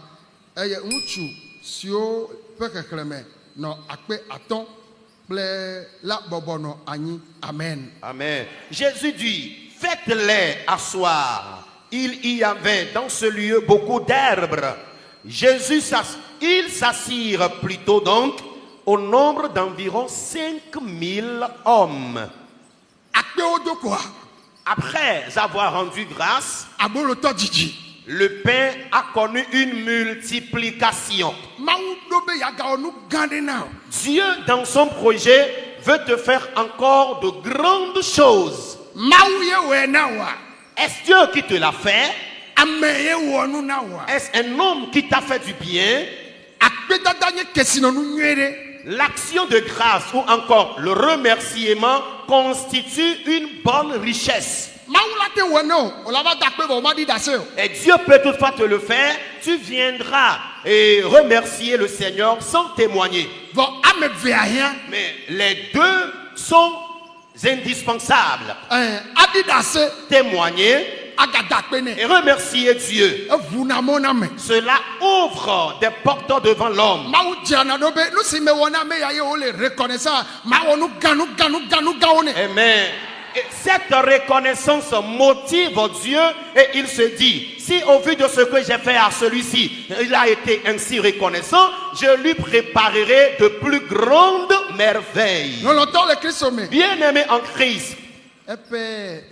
eye ŋutsu siwo ƒe xexlẽme nɔ akpe atɔ kple la bɔbɔ nɔ anyi amen. Amen. Jésus dit, faites-les asseoir. Il y avait dans ce lieu beaucoup d'herbes. Ils s'assirent plutôt donc au nombre d'environ 5000 hommes. Akpewo do koa Après avoir rendu grâce, abolotɔ dzidzi. le pain a connu une multiplication. Mawu ɖo be yeagawɔ nu gã ɖe na o. Dieu, dans son projet, veut te faire encore de grandes choses. Mawu ye wɔe na wa. Est-ce Dieu qui te l'a fait? Ame ye wɔ nu na wa. Est-ce un homme qui t'a fait du bien? Akpedada nye kesinɔnu nyuie ɖe. L'action de grâce ou encore le remerciement constitue une bonne richesse. Mawu la te wɔ ne o. O la va da akpe vɔ o ma ɖi dase o. Et Dieu peut toutefois te le faire. Tu viendras et remercier le Seigneur sans témoigner. Vɔ ame vea hiã. Mais les deux sont indispensables. Aɖi dase Témoigner agada akpe ne. et remercier Dieu. Eʋu na mo na me. Cela ouvre des portes devant l'homme. Mawu dziana ɖo be nu si me wɔ na me ya ye wo le reconnaissant ma wɔ nu gã nu gã nu gã nu gãwo ne. Amen. Et cette reconnaissance motive Dieu et il se dit, si au vu de ce que j'ai fait à celui-ci, il a été ainsi reconnaissant, je lui préparerai de plus grandes merveilles. Lɔlɔtɔ le Kristo me. Bien-aimé en Christ, Eƒe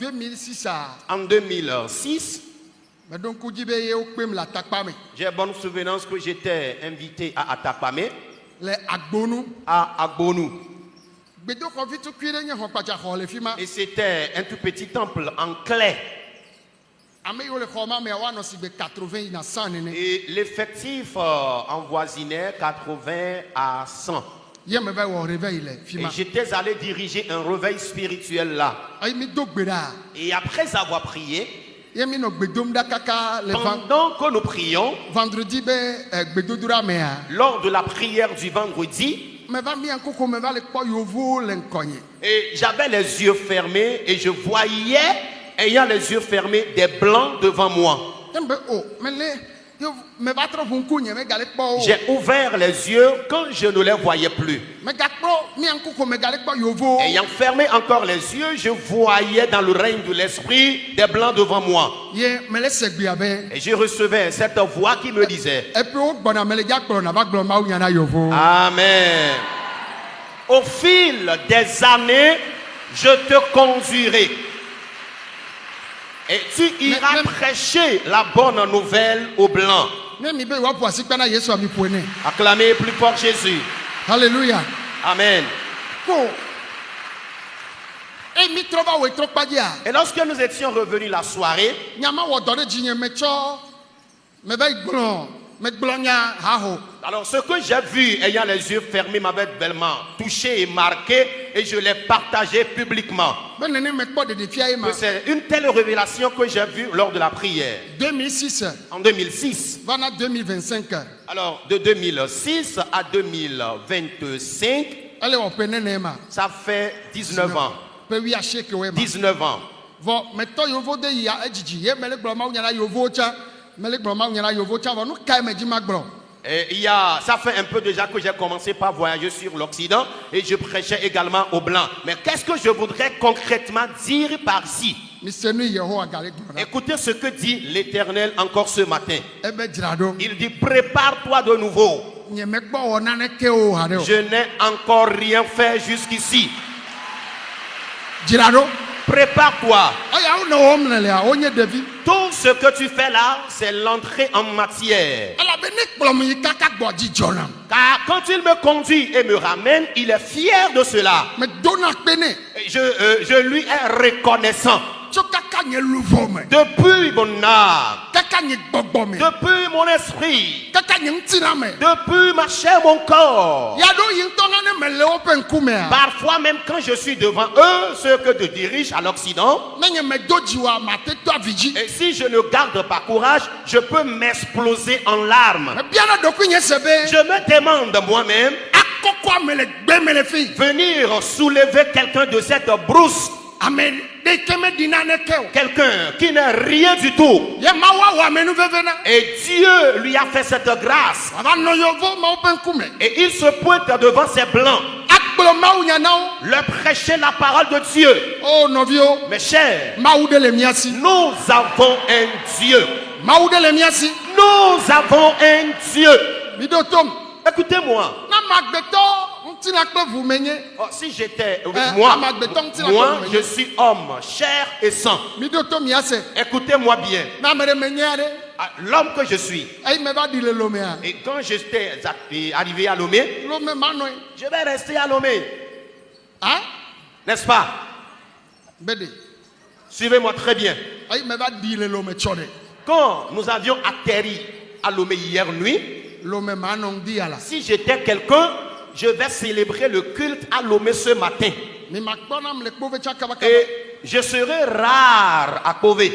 2006 a en 2006, meɖo ŋku dzi be yewo kpem le atakpa me j'ai bonne souvenance que j'étais invité à Atakpame, le agbonu. à Agbonu. Gbedoxɔvi tukui ɖe nye xɔ kpatsaxɔ le fi ma. Et c'était un tout petit temple en clé. Ame yiwo le xɔ ma mea woanɔ si gbe 80 yina 100 nene. Et l'effectif envoisinait 80 à 100. Ye me va wɔ réveil le fi Et ma. j'étais allé diriger un réveil spirituel là. Ayi mi do gbe ɖa. Et après avoir prié, Ye mi nɔ gbe dom ɖa kaka le pendant que nous prions, vendredi be gbedodoɖa mea. lors de la prière du vendredi, Me va mia koko me va le kpɔ yovo le ŋkɔnye. et j'avais les yeux fermés et je voyais, ayant les yeux fermés, des blancs devant moi. Ye me be o me le Yo me va trop bunku nye me gale kpo. J'ai ouvert les yeux quand je ne les voyais plus. Me gakpo mi anku ko me gale kpo yovo. Ayant fermé encore les yeux, je voyais dans le règne de l'esprit des blancs devant moi. Ye me le segbi abe. Et je recevais cette voix qui me disait: E pe o gbona me le gakpo na ba gbo ma unya na yovo. Amen. Au fil des années, je te conduirai. Et tu iras prêcher la bonne nouvelle aux blancs. Ne mi be wa po asikpa na Yesu ami poene. Acclamez plus fort Jésus. Hallelujah. Amen. Ko. E mi trova we tro padia. Et lorsque nous étions revenus la soirée, Nyama wo do de jinye me cho. Me ba igbon. Me gblonya ha ho. alors ce que j'ai vu ayant les yeux fermés m'avait bellement touché et marqué, et je l'ai partagé publiquement. Ben nene me kpo de fia ma. Que c'est une telle révélation que j'ai vue lors de la prière 2006 en 2006. vana 2025. Alors de 2006 à 2025, Ale o pe nene ma. ça fait 19 ans. Pe wi a shake we ma. 19 ans. Vo me to yovo de ya ejiji ye me le gblo ma unya na yovo cha. Me le gblo ma unya na yovo cha vo nu kai me ji ma gblo. Et ça fait un peu déjà que j'ai commencé par voyager sur l'Occident et je prêchais également aux Blancs. Mais qu'est-ce que je voudrais concrètement dire par-ci? Mr. Nu Yehowa gale gblo. Écoutez ce que dit l'Éternel encore ce matin. Ebe jirado. Il dit: prépare-toi de nouveau. Nye me kpo o na ne ke o ha de o. Je n'ai encore rien fait jusqu'ici. Jirado. Prépare-toi. Aya o no omle le a onye devi. Tout ce que tu fais là, c'est l'entrée en matière. Ala be ne kpo mu kaka gbo ji jona. Car quand il me conduit et me ramène, il est fier de cela. Me dona pene. Et je lui ai reconnaissant. Cho kaka nye luvo me. Depuis mon âme, Kaka nye gbogbo me. depuis mon esprit, Kaka nye ntina me. depuis ma chair, mon corps. Ya do yin to na ne me le open kume a. Parfois même quand je suis devant eux, ceux que je dirige à l'Occident, Na nye me do jiwa ma te to aviji. et si je ne garde pas courage, je peux m'exploser en larmes. Me bia na do ku nye sebe. Je me demande moi-même, Akoko me le gbe me le fi. venir soulever quelqu'un de cette brousse, Amen. De keme dina ne ke o. quelqu'un qui n'est rien du tout. Ye ma wa me nu veve na. Et Dieu lui a fait cette grâce. Ava no yovo ma open kume. Et il se pointe devant ces blancs, Akblo ma unya na o. leur prêcher la parole de Dieu. Oh novio. Mes chers, Ma ude le miasi. nous avons un Dieu. Ma ude le miasi. Nous avons un Dieu. Mi do tom. Écoutez-moi. Na magbeto ntina kpe vous menye. Oh, si j'étais moi, moi, je suis homme, chair et sang. Mi do tom yase. Écoutez-moi bien. Na mere menye ade. Ah, l'homme que je suis. Ay me va di le lomea. Et quand j'étais arrivé à Lomé, Lome manoy. je vais rester à Lomé. Hein? N'est-ce pas? Bede. Suivez-moi très bien. Ay me va di le lome chode. Quand nous avions atterri à Lomé hier nuit, Lome manon di ala. si j'étais quelqu'un, je vais célébrer le culte à Lomé ce matin. Mi makbona mle kpo vecha kabaka. Et je serai rare à Kové.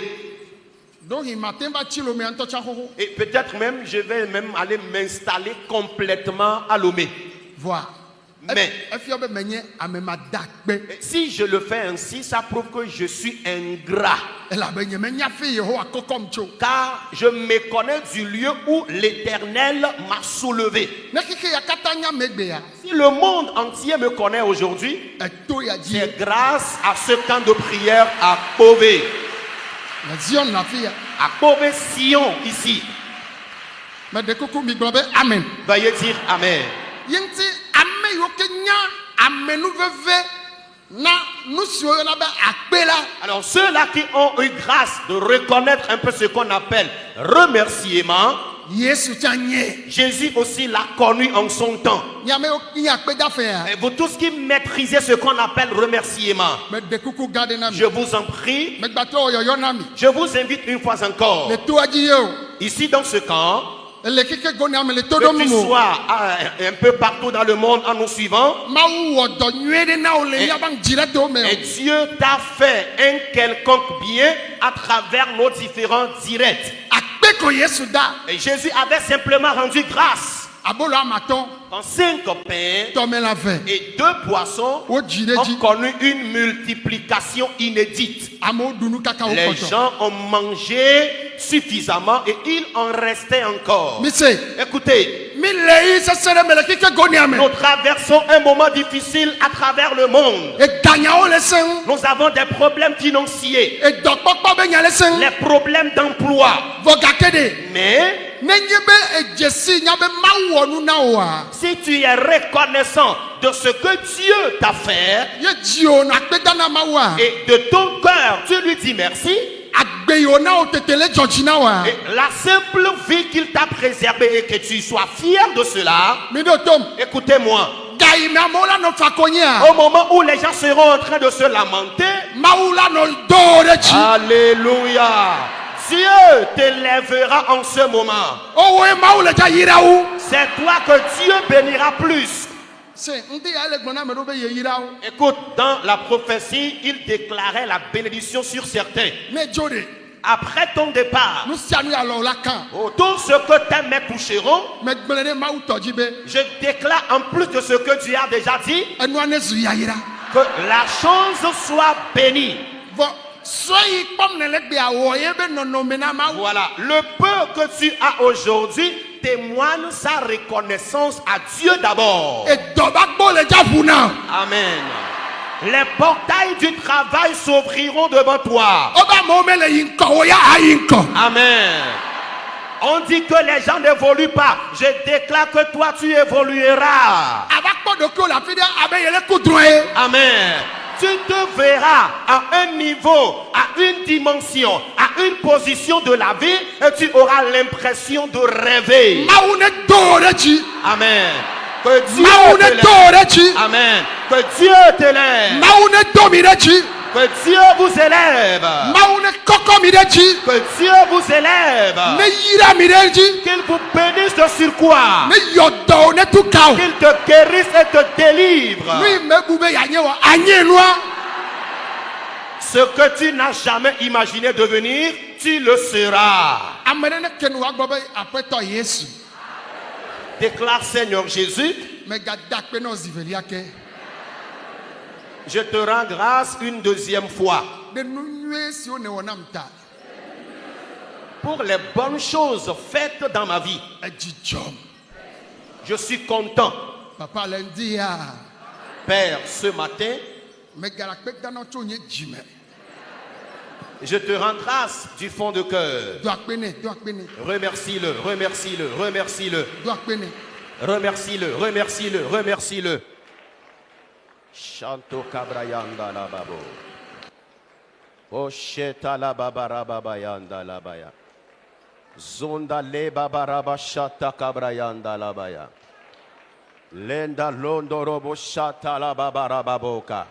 Donc il matin va chi lome anto cha hoho. Et peut-être même, je vais même aller m'installer complètement à Lomé. Vois. Mais Efio be menye amema dakbe. si je le fais ainsi, ça prouve que je suis ingrat. Ela be nye menya fe Yehowa kokom cho. Car je me connais du lieu où l'Éternel m'a soulevé. Ne kike ya katanya megbe ya. Si le monde entier me connaît aujourd'hui, Eto ya di. c'est grâce à ce camp de prière à Kové. La Zion la fi ya. À Kové Sion, ici. Me de kuku mi gbo be amen. Veuillez dire Amen. Yenti ame yo kenya amenu veve na nusio yo na be akpela. Alors ceux-là qui ont eu grâce de reconnaître un peu ce qu'on appelle remerciement, Yesu tanye. Jésus aussi l'a connu en son temps. Nyame yo kinya akpeda fe ya. Et vous tous qui maîtrisez ce qu'on appelle remerciement, Me de kuku garde na mi. je vous en prie, Me gbato yo yo na mi. je vous invite une fois encore, Le to aji yo. ici dans ce camp, Le kike goni ame le todo que tu mumo. sois un peu partout dans le monde en nous suivant, Ma wo do nwede na ole ya bang direct o me. et Dieu t'a fait un quelconque bien à travers nos différents directs. Akpe ko Yesu da. Et Jésus avait simplement rendu grâce Abolo amaton en 5 pains to me la fe. et 2 poissons O jire ont ji. connu une multiplication inédite. Amo dunu kaka o Les koto. gens ont mangé suffisamment et il en restait encore. Mise. Écoutez, Mi lei se sere mele kike goniame. nous traversons un moment difficile à travers le monde. E danyao le sen. Nous avons des problèmes financiers, E dokpokpo be nya le sen. les problèmes d'emploi. Vogakede. Mais Nenye be ejesi nya be mawo nu na wa. si tu es reconnaissant de ce que Dieu t'a fait Ye jio na pedana mawa. et de ton cœur, tu lui dis merci. Agbeyo na o tetele jojina wa. Et la simple vie qu'il t'a préservée et que tu sois fier de cela, Mi do tom. écoutez-moi, Gai me amola no fakonya. au moment où les gens seront en train de se lamenter, Maula no do chi. alléluia, Dieu t'élèvera en ce moment. O we maula ja yirawu. C'est toi que Dieu bénira plus. Se ndi ale gbona me do be ye yirawu. Écoute, dans la prophétie, il déclarait la bénédiction sur certains. Me jode. Après ton départ, Nu sia nu alo la kan. tout ce que tes mains toucheront, Me gbele mawu toji be. je déclare en plus de ce que tu as déjà dit, Enu ane zu ya yira. que la chose soit bénie. Vo soyi pom ne le gbe awo ye be nono me na mawu. Voilà, le peu que tu as aujourd'hui témoigne sa reconnaissance à Dieu d'abord. E do ba gbo le ja funa. Amen. Les portails du travail s'ouvriront devant toi. O ba mo me le yin ko o ya ayin ko. Amen. On dit que les gens n'évoluent pas. Je déclare que toi tu évolueras. Aba kpo do ko la fi de abe ye le kudron e. Amen. Tu te verras à un niveau, à une dimension, à une position de la vie et tu auras l'impression de rêver. Mawu ne do chi. Amen. Que Dieu Mawu ne t'élève. do chi. Amen. Que Dieu t'élève. Mawu ne do mi de chi. Que Dieu vous élève. Mawu ne koko mi de chi. Que Dieu vous élève. Ne yira mi de chi. Qu'il vous bénisse de surcroît. Ne yodo ne tu kao. Qu'il te guérisse et te délivre. Lui me bube ya nye wa anye noa. Ce que tu n'as jamais imaginé devenir, tu le seras. Amene ne kenu wa gbo be apeto Yesu. Déclare Seigneur Jésus, Me ga dakpe no zivelia ke. je te rends grâce une deuxième fois De nu nyue si o ne wonam ta. pour les bonnes choses faites dans ma vie. E jijom. Je suis content. Papa lundi ya. Père, ce matin, Me ga la kpe dano cho nye jime. je te rends grâce du fond de cœur. Do akpene, do akpene, Remercie-le, remercie-le, remercie-le, do akpene. remercie-le, remercie-le, remercie-le. Chanto kabrayanda la babo. Osheta la babara babayanda la baya. Zonda le babaraba shata kabrayanda la baya. Lenda londo robo shata la babara baboka.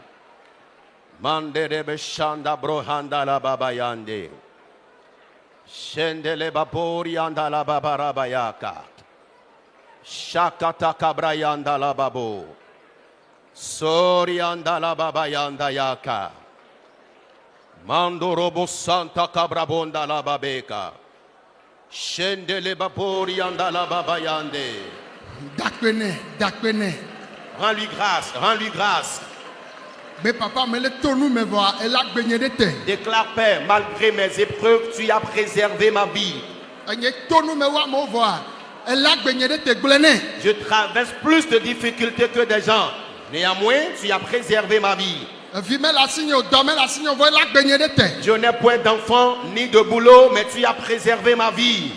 Mande de beshanda brohanda la babayande. Shendele babori anda la babara bayaka. Shakata kabrayanda la babo. Sori anda la babayanda yaka. Mando robo santa kabrabonda la babeka. Shendele babori anda la babayande. Dakpene, dakpene. Rends-lui grâce, rends-lui grâce. Me papa me le tonu me voa e la gbenye de te. Déclare, Père, malgré mes épreuves, tu as préservé ma vie. Enye tonu me wa mo voa e la gbenye de te gblene. Je traverse plus de difficultés que des gens. Néanmoins, tu as préservé ma vie. Vi me la signe o do me la signe o vo e la gbenye de te. Je n'ai point d'enfant ni de boulot, mais tu as préservé ma vie.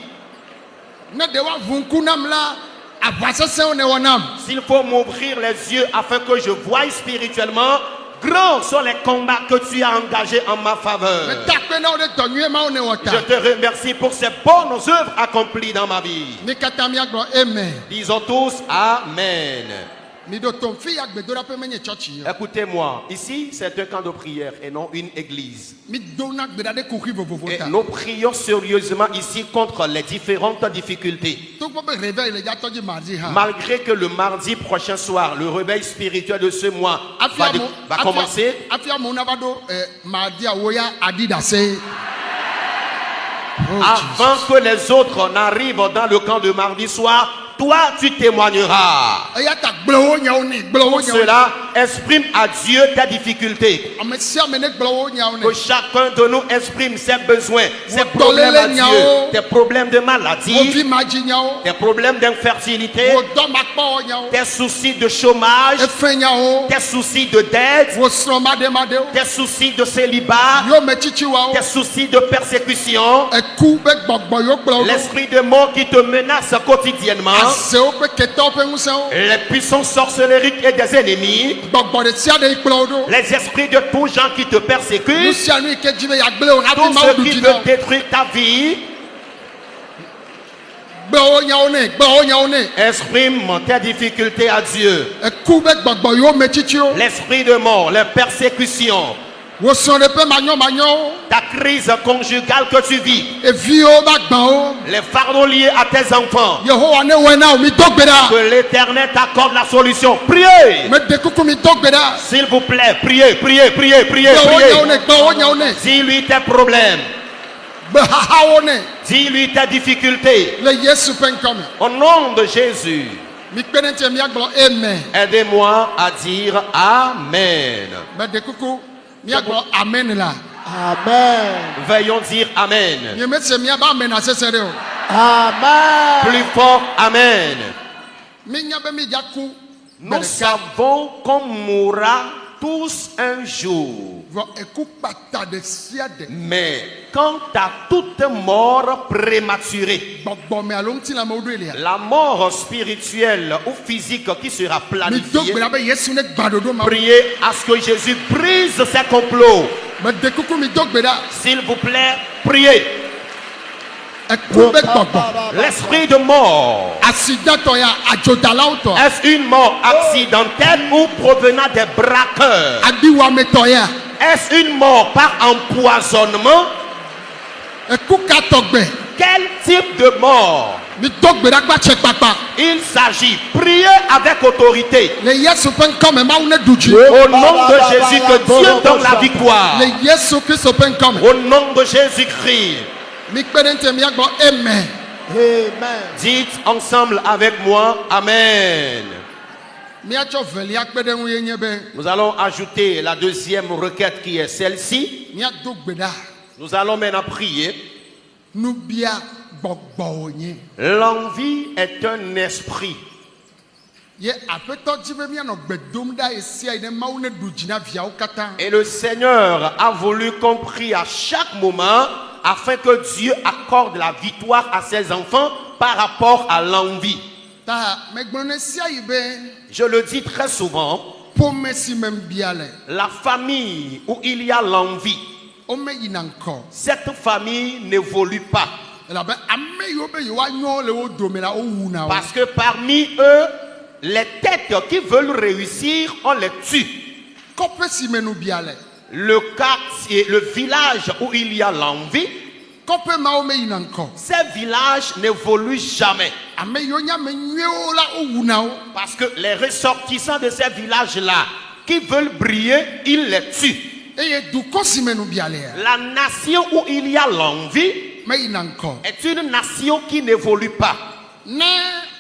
Ne de wa vunku nam la avasese o ne wonam. S'il faut m'ouvrir les yeux afin que je voie spirituellement, grands sont les combats que tu as engagés en ma Me faveur. dakpene o de tonye ma o ne wota. Je te remercie pour ces bonnes œuvres accomplies dans ma vie. Mi kata mi agbo amen. Disons tous Amen. Mi do ton fi agbe do rape menye church yo. Écoutez-moi, ici c'est un camp de prière et non une église. Mi do na gbe da de koki Et vovovota. nous prions sérieusement ici contre les différentes difficultés. To po be réveil le ja toji mardi ha. Malgré que le mardi prochain soir, le réveil spirituel de ce mois va commencer, Afia mo na ba do mardi a wo ya adidase. avant que les autres n'arrivent dans le camp de mardi soir, toi tu témoigneras. eya ta gblẽ wo nyawo nɛ gblẽ wo Pour nyawo nɛ cela, exprime à Dieu tes difficultés. ame sia ame ne gblẽ wo nyawo Que nɛ chacun de nous exprime ses besoins, ses Wo problèmes à tolele Dieu, nyawo. tes problèmes de wo maladie, vi madzi nyawo tes problèmes d'infertilité, wo dɔmakpɔwɔ nyawo tes soucis de chômage, efɛ nyawo tes soucis de dette, wo srɔ̃ maɖemaɖewo tes soucis de célibat, yo me tsitsiwawo tes soucis de persécution, eku be gbɔgbɔ yo kplɔ wo ɖo l'esprit de mort qui te menace quotidiennement, azewo ƒe ketɔwo ƒe ŋusẽwo les puissances sorcellériques et des ennemis, gbɔgbɔ ɖe sia ɖe yi kplɔ wo ɖo les esprits de tous gens qui te nu persécutent, sia nu yi ke dzi be yagblẽ wo hafi tous mawo ceux ɖu qui dzi na veulent détruire ta vie, gblẽ wo nyawo nɛ gblẽ wo nyawo nɛ exprime tes difficultés à Dieu. eku be gbɔgbɔ yo me tsitsiwo L'esprit de mort, les persécutions, wo srɔ̃ɖeƒe manyɔmanyɔwo ta crise conjugale que tu vis, eviwo be agbãwo les fardeaux liés à tes enfants, yehowa ne wɔe na wo mi do gbe ɖa que l'Éternel t'accorde la solution. Priez, mede kuku mi do gbe ɖa s'il vous plaît, priez, priez, priez, priez, gblẽ wo nyawo priez. nɛ gblẽ wo nyawo nɛ Dis-lui tes problèmes, gbe hahawo nɛ dis-lui tes difficultés. le yesu ƒe ŋkɔme Au nom de Jésus, mi kpe ɖe ŋuti miagblɔ amen aidez-moi à dire Amen. mede kuku miagblɔ amen la Amen. Veillons dire Amen. miemese miabe amen asese ɖe o Amen. Plus fort, Amen. minya be midzaku Nous savons qu'on mourra tous un jour. vɔ eku kpata ɖe sia ɖe Mais quant à toute mort prématurée, gbɔgbɔme alo ŋutilamewo ɖoe lia la mort spirituelle ou physique qui sera mido planifiée, gbe ɖa be yesu ne gba ɖoɖo ma priez à ce que Jésus brise ses complots. mede kuku mido gbe ɖa S'il vous plaît, priez. eku be gbɔgbɔ L'esprit de mort, asidãtɔ ya adzodalawo tɔ est-ce une mort accidentelle ou provenant des braqueurs? adiwametɔ ya Est-ce une mort par empoisonnement? eku katɔgbe Quel type de mort mido gbe ɖa kpa tse kpakpa il s'agit? Priez avec autorité. le yesu ƒe ŋkɔme mawu ne ɖu dzi Au nom de Jésus, que Dieu donne la victoire. le yesu kristu ƒe ŋkɔme Au nom de Jésus-Christ, mi kpe ɖe ŋuti miagblɔ amen Amen. dites ensemble avec moi, Amen. miatsɔ velia kpe ɖe ŋu ye nye be Nous allons ajouter la deuxième requête qui est celle-ci. miado gbe ɖa Nous allons maintenant prier. nubia gbɔgbɔwo nye L'envie est un esprit. ye aƒetɔ dzi be mianɔ gbe dom ɖa ye sia yi ne mawu ne ɖu dzi na viawo katã Et le Seigneur a voulu qu'on prie à chaque moment afin que Dieu accorde la victoire à ses enfants par rapport à l'envie. ta megblɔ ne sia yi be Je le dis très souvent, ƒome si me bia le la famille où il y a l'envie, wome yina ŋkɔ cette famille n'évolue pas. elabe ame yiwo be yewoanyo le wo dome la wowuna wo Parce que parmi eux, les têtes qui veulent réussir, on les tue. kɔƒe si me nubia le Le quartier, le village où il y a l'envie, kɔƒe mawo me yina ŋkɔ ces villages n'évoluent jamais. ame yiwo nye ame nyuiewo la wowuna wo Parce que les ressortissants de ces villages-là, qui veulent briller, ils les tuent. eye dukɔ si me nubia lea La nation où il y a l'envie me yina ŋkɔ est une nation qui n'évolue pas. ne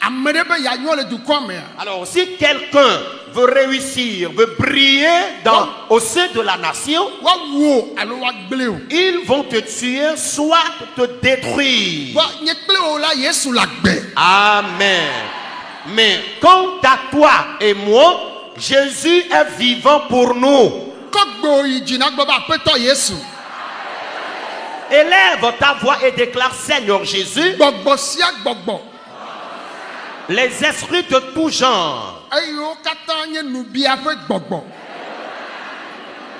ame ɖe be yeanyo le dukɔ mea Alors, si quelqu'un veut réussir, veut briller au sein de la nation, woawu alo woagblẽ o ils vont te tuer, soit te détruire. vɔ nye kple wo la yesu le agbe Amen. Mais quant à toi et moi, Jésus est vivant pour nous. kɔgbe yi dzi na gbɔ be aƒetɔ yesu Élève ta voix et déclare, Seigneur Jésus, gbɔgbɔ sia gbɔgbɔ les esprits de tout genre eyiwo katã nye nubia ƒe gbɔgbɔ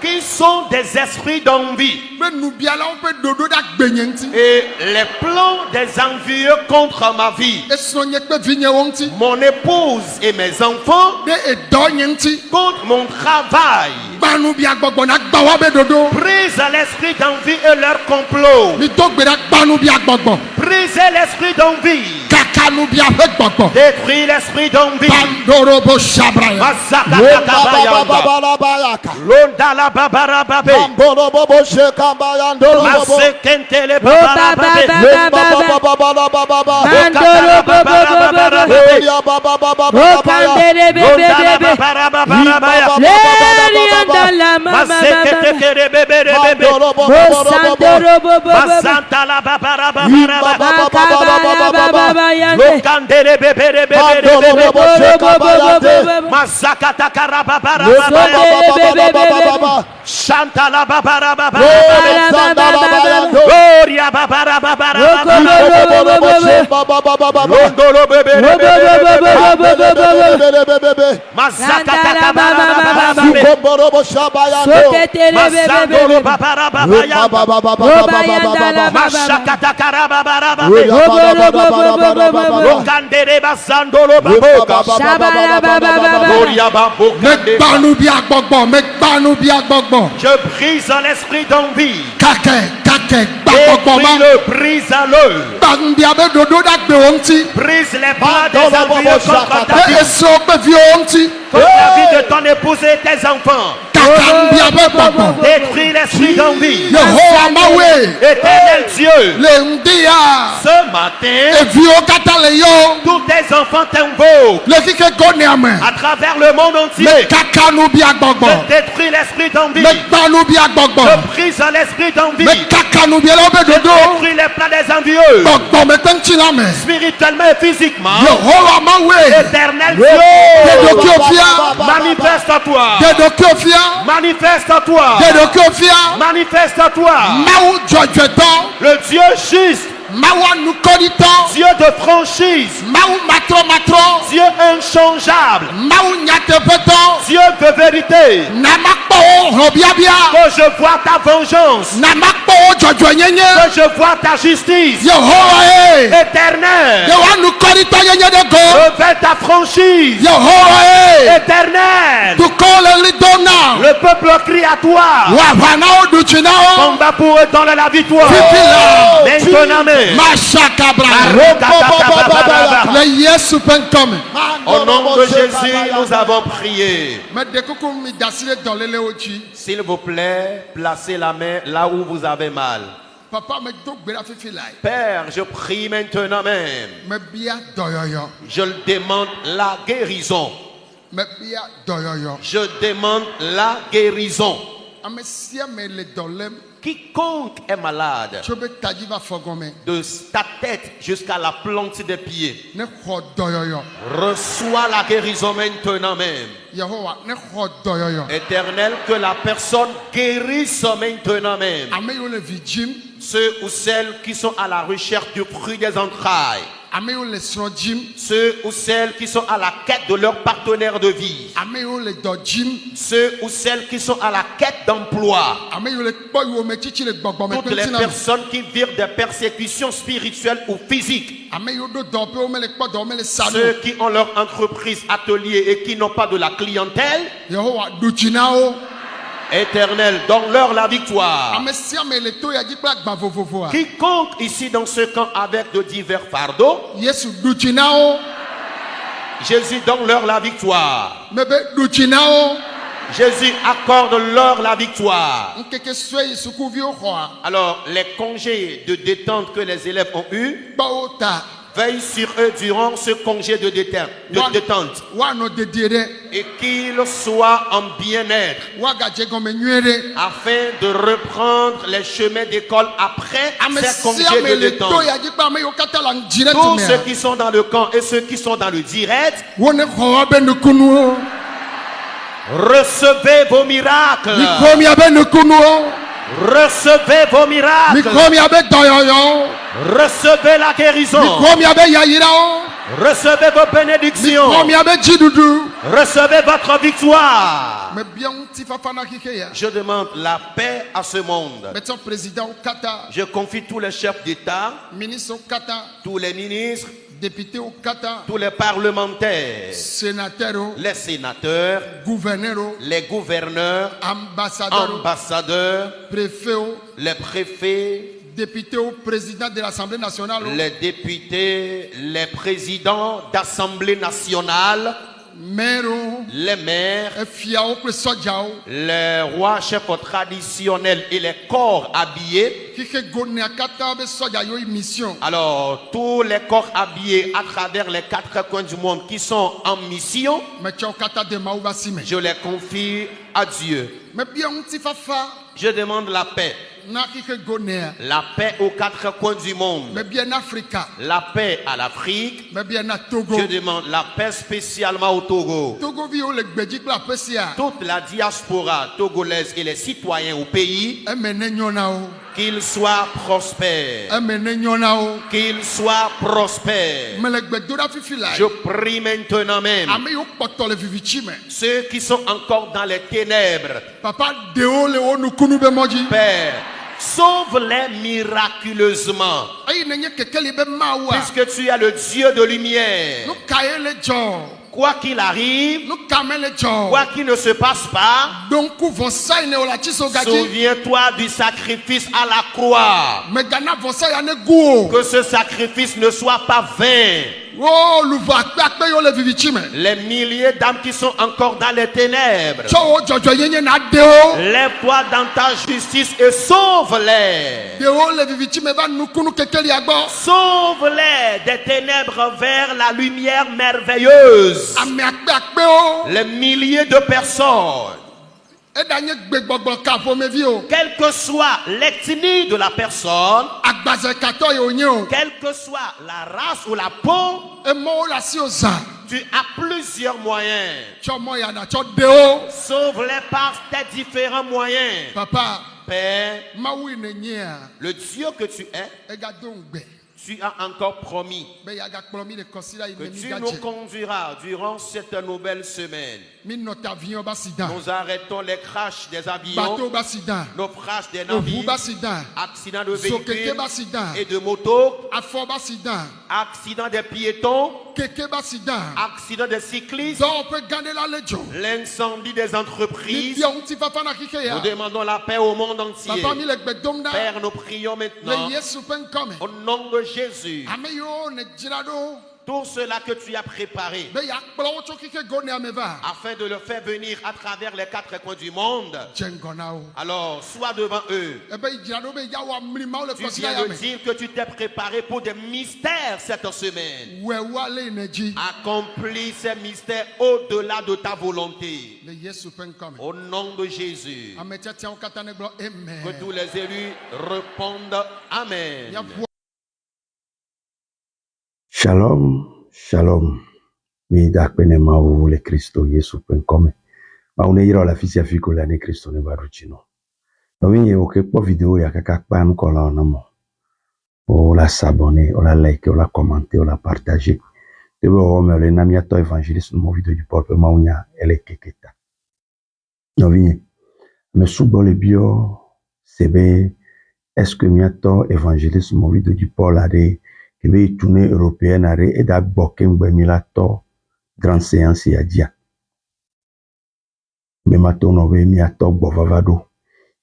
qui sont des esprits d'envie be nubialawo ƒe ɖoɖo ɖe agbenye ŋuti et les plans des envieux contre ma vie, esrɔ̃ kple vinyewo ŋuti mon épouse et mes enfants, ɖe edɔ nye ŋuti contre mon travail. gba nubia gbɔgbɔ na gba wa be ɖoɖo Brise l'esprit d'envie et leur complot. mido gbe ɖa gba nubia gbɔgbɔ Brisez l'esprit d'envie. kake kakanubia ƒe gbɔgbɔ. Détruis l'esprit d'envie. Pandorobo shabraya. Rebabababalabayaka. Londala babarababe. Amborobobo shekabayandorobobo. Masekentele babarababe. Rebababababababa. Okatala babarababe. Oya babababababaya. Londala babarababe. Masekete bebe. Masantala babarababe. Lokandele bebe. Masakata karababarababe. Chantala babarababe. Gloria babarababe. Londolo bebe. Masakata babarababe. Masandolo babarababe. Mashakata karababarababe. Lokandele basandolo baboka. Gloria baboka. Mekbanubia gbɔgbɔ. Mekbanubia gbɔgbɔ. Je brise l'esprit d'envie. Kakɛ Et gbagbɔgbɔ ma. brise-le. Gbanubia bɛ dodo da gbewo ŋuti. Brise les plans des envieux contre ta vie, Esro ƒe viwo ŋuti. contre la vie de ton épouse et tes enfants. Kakanubia ƒe gbɔgbɔ. Détruis l'esprit d'envie. Yehowa Mawe. Éternel Dieu, Le ŋdia. ce matin, Eviwo katã le yɔ. tous tes enfants t'invoquent Le kike gonia me. à travers le monde entier. Mekakanubia gbɔgbɔ. Je détruis l'esprit d'envie. Mekbanubia gbɔgbɔ. Je brise l'esprit d'envie. Mekakanubia la ƒe Je dodo. détruis les plans des envieux. Gbɔgbɔ me ƒe ŋuti la me. Spirituellement et physiquement. Yehowa Mawe. Éternel Dedo Dieu, kio fia. manifeste-toi. Dedo kio fia. Manifeste-toi. Dedo kio fia. Manifeste-toi. Mawu dzɔdzɔetɔ. Le Dieu juste. Mawu anukɔɖitɔ. Dieu de franchise. Mawu matrɔmatrɔ. Dieu inchangeable. Mawu nyateƒetɔ. Dieu de vérité. Namakpɔ wo hlɔbiabia. Que je vois ta vengeance. Namakpɔ wo dzɔdzɔenyenye. Que je vois ta justice. Yehowa ye. Éternel. Yehowa anukɔɖitɔ yenye ɖe go. Révèle ta franchise. Yehowa ye. Éternel. Dukɔwo le ɣli dom na. Le peuple crie à toi. Wò aʋa na wo ɖu tsi na wo. Combat pour eux dans la victoire. Fifi la. Maintenant, mais. Masakabra. Le Yesu ƒe ŋkɔ me. Au nom de Jésus, nous avons prié. Meɖe kuku mi da asi ɖe dɔlélewo dzi. S'il vous plaît, placez la main là où vous avez mal. Papa medo gbe ɖa fifi lae. Père, je prie maintenant même. Mebia dɔyɔyɔ. Je demande la guérison. Mebia dɔyɔyɔ. Je demande la guérison. Ame sia me le dɔ lém. Quiconque est malade, Tso be tadzi va fɔ gɔme. de ta tête jusqu'à la plante des pieds, Ne xɔ dɔyɔyɔ. reçois la guérison maintenant même. Yehowa ne xɔ dɔyɔyɔ. Éternel, que la personne guérisse maintenant même. Ame yiwo le vi dzim. Ceux ou celles qui sont à la recherche du fruit des entrailles. Ame yiwo le srɔ̃ dzim. Ceux ou celles qui sont à la quête de leur partenaire de vie. Ame yiwo le dɔ dzim. Ceux ou celles qui sont à la quête d'emploi. Ame yiwo le kpɔ yiwo me tsitsi le gbɔgbɔ me Toutes ƒe les ŋutina me. personnes qui vivent des persécutions spirituelles ou physiques. Ame yiwo ɖo dɔ ƒe wo me le kpɔ dɔ wo me le sa no. Ceux qui ont leur entreprise, atelier et qui n'ont pas de la clientèle. Yehowa ɖu tsi na wo. Éternel, donne-leur la victoire. Ame sia me le to ya dzi kple agba vovovoa. Quiconque ici dans ce camp avec de divers fardeaux, Yesu ɖu tsi na wo. Jésus donne-leur la victoire. Mebe ɖu tsi na wo. Jésus accorde-leur la victoire. Ŋkeke sue yi sukuviwo xɔa. Alors, les congés de détente que les élèves ont eus, Kpɔ wo ta. veille sur eux durant ce congé de détente. Woanɔ dedie ɖe. Et qu'ils soient en bien-être Woagadze gɔme nyuie ɖe. afin de reprendre les chemins d'école après Ame ces sia congés me de le to détente. ya dzi kple ame yiwo katã le ŋdzi ɖe Tous ceux tumea. qui sont dans le camp et ceux qui sont dans le direct, Wo ne xɔ woabe nukunuwo. recevez vos miracles. Mikɔ miabe nukunuwo. Recevez vos miracles. Mikɔ miabe dɔyɔyɔwo. Recevez la guérison. Mikɔ miabe yayirawo. Recevez vos Mikɔ bénédictions. miabe dziɖuɖu. Recevez votre victoire. Mebia ŋutifafa na xixeya. Je demande la paix à ce monde. Metsɔ présidentwo katã. Je confie tous les chefs d'État, Ministrewo katã. tous les ministres, députés au Qatar, tous les parlementaires, sénateurs, les sénateurs, gouverneurs, les gouverneurs, ambassadeurs, ambassadeurs, préfets, les préfets, députés au président de l'Assemblée nationale, les députés, les présidents d'Assemblée nationale, maires, les maires, fiao, soldats, les rois chefs traditionnels et les corps habillés. qui gonne à Qatar, soldats, yo mission. Alors, tous les corps habillés à travers les 4 coins du monde qui sont en mission, Mais tu as au Qatar de Maoubasime. je les confie à Dieu. Mais bien, on t'y fafa, Je demande la paix. na qui gonne, La paix aux 4 coins du monde. mais bien Africa, La paix à l'Afrique. mais bien à Togo. Je demande la paix spécialement au Togo. Togo vit au le Bédik la Pessia. Toute la diaspora togolaise et les citoyens au pays, qu'ils soient prospères. Qu'ils soient prospères. Je prie maintenant même ceux qui sont encore dans les ténèbres. Papa de Père, sauve-les miraculeusement. Puisque tu es le Dieu de lumière. Quoi qu'il arrive, quoi qu'il ne se passe pas, souviens-toi du sacrifice à la croix. Que ce sacrifice ne soit pas vain. Les milliers d'âmes qui sont encore dans les ténèbres, lève-toi dans ta justice et sauve-les. Sauve-les des ténèbres vers la lumière merveilleuse. Les milliers de personnes, quelle que soit l'ethnie de la personne, quelle que soit la race ou la peau, tu as plusieurs moyens. Sauve-les par tes différents moyens. Papa, Père, le Dieu que tu es, tu as encore promis que tu nous conduiras durant cette nouvelle semaine. Nous arrêtons les crashs des avions, naufrages des navires, accidents de véhicules et de motos, accidents des piétons, accidents des cyclistes, l'incendie des entreprises. Nous demandons la paix au monde entier. Père, nous prions maintenant au nom de Jésus. Tout cela que tu as préparé afin de le faire venir à travers les 4 coins du monde, alors sois devant eux. Tu viens de dire que tu t'es préparé pour des mystères cette semaine. Accomplis ces mystères au-delà de ta volonté. Au nom de Jésus. Que tous les élus répondent Amen. Shalom, shalom. Mi dakpene mau le Kristo Yesu penkome. Ma une yiro la fisia fiko la ne Kristo ne baruchino. No vinye oke po video ya kaka pan kola onamo. O la s'abonner, o la like, o la commenter, o la partager. Tebe o me le namia to évangéliste no video du peuple maunya ele keketa. No vinye. Me subo le bio sebe est-ce que miato évangéliste no video du peuple ade que veut tourner européenne arrêt et d'abord milato grande séance ya dia mais mato no ve mi ato bovavado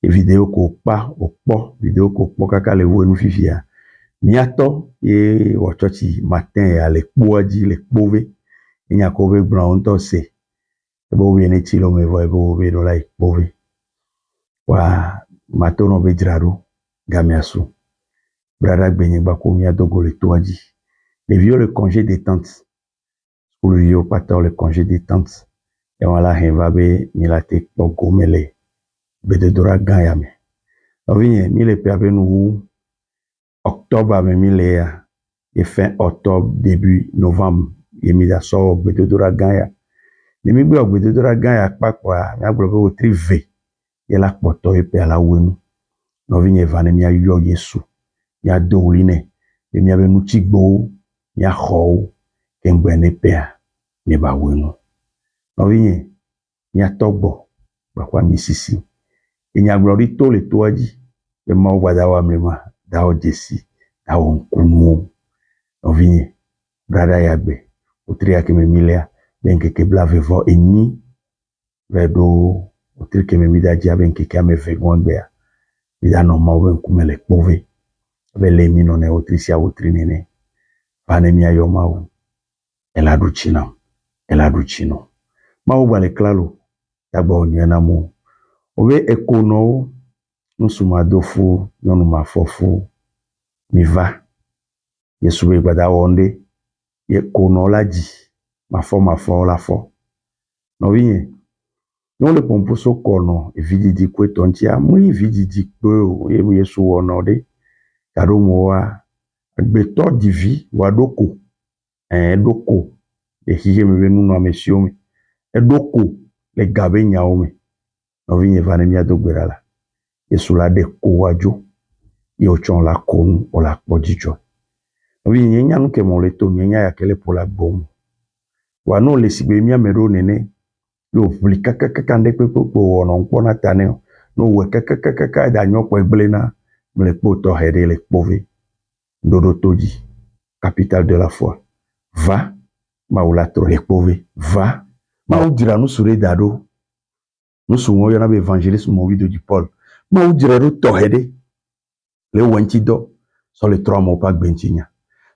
e vidéo ko pa opo vidéo ko po kaka le wo nu fifia mi ato e wo church matin ya le poaji le pove nya ko ve brown to se e bo we ne ti lo me vo e bo we do like pove wa mato no ve draro gamiasu Brada Gbenye Bako Mia Dogo le Toadji. Les vieux le congé détente. Pour le vieux pateur le congé détente. Et voilà, Henvabe, Milate, Boko Mele. Bededora Ganyame. Oui, mille perbe nous, octobre, mais mille, et fin octobre, début novembre, et mis à sort, Bededora Ganya. Les mibé au Bededora Ganya, pas quoi, mais à bloquer au trivé. Et la poto et per la ouenu. Nous venons vanemia yo Yesu. Ya douline, et mi ave nutigbo, ya ho, kembwene pea, ne ba wenu. No vinye, ya tobo, bakwa misisi. E nya glorito le toaji, e ma wadawa mlema, da o jesi, da o nkumu. No vinye, brada ya gbe otri ya keme milia benkeke blave vo enyi vedo otri keme mida dia benkeke ame vegon gbea mida no ma wen kumele kpove vele mino ne otri sia otri nene vane mia yo mawu eladu chino mawu bale klalo yagba onyena mo obe ekono nsuma dofu nyonu mafofu miva yesu be gbada wonde ye kono laji mafo la fo no wiye no le pomposo kono evididi kwetontia mu evididi pe o yesu wono de kado mo wa agbeto divi wadoko doko e hige me benu no amesiome doko le gabe nyaome no wiye vane mi adogberala yesu la de ko wajo ye ochon la konu o la pojijo oui nyenya nuke moleto nyenya ya kele pola bom wa no le sigbe mi amero nene yo plika kakande pepo wono nkona tane no we kakaka da nyokwe blena mle poto hede le pove dodo toji capitale de la foi va maula tro le pove va ma udira no sure dado no sunwo yo na be evangeliste mo video di Paul ma udira ro to hede le wanti do so le 3 mois pas gbenchinya.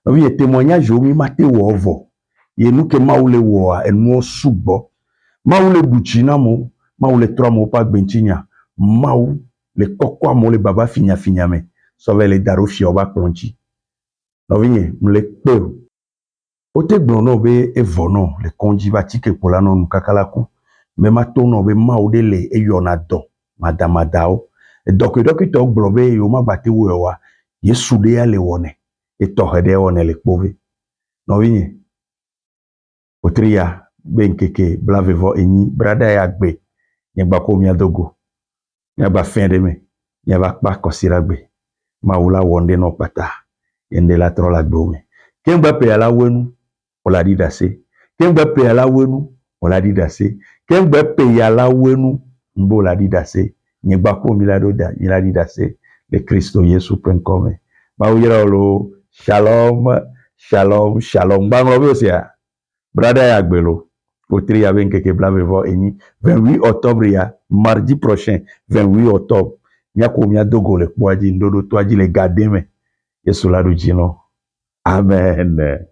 Oui, et témoignage au mimate wo ovo. Ye nou ke maule wo a enwo subo. Maule buchina mo, maule 3 mo pa gbenchinya. Mau le kokwa mo le baba finya me. Sove le daro fioba klonchi. No vinye, mle pe. Ote blono be evono le konji ba tike polano nukakalaku. Me matono be maude le e yonado. Madamadao. E doki tok blobe yo magbate wewa. Yesu de ya le wone. Et tohede one le pove no winye otria benkeke blavevo enyi brada ya gbe nyegba ko mi adogo nyagba fin de me nyaba pa kosira gbe maula wonde no pata yende la tro la gbome kemba pe ala wenu ola didase kemba pe ala wenu ola didase kemba pe ala wenu mbo la didase nyegba ko mi la doda mi la didase le Kristo Yesu penkome ma uyira lo Shalom. Banglo beosia. Brada ya gbelo. Otri ya benkeke blavevo enyi. 28 octobre ya. Mardi prochain. 28 octobre. Nyako mia dogo le poaji ndodo toaji le gademe. Yesu la do jino. Amen.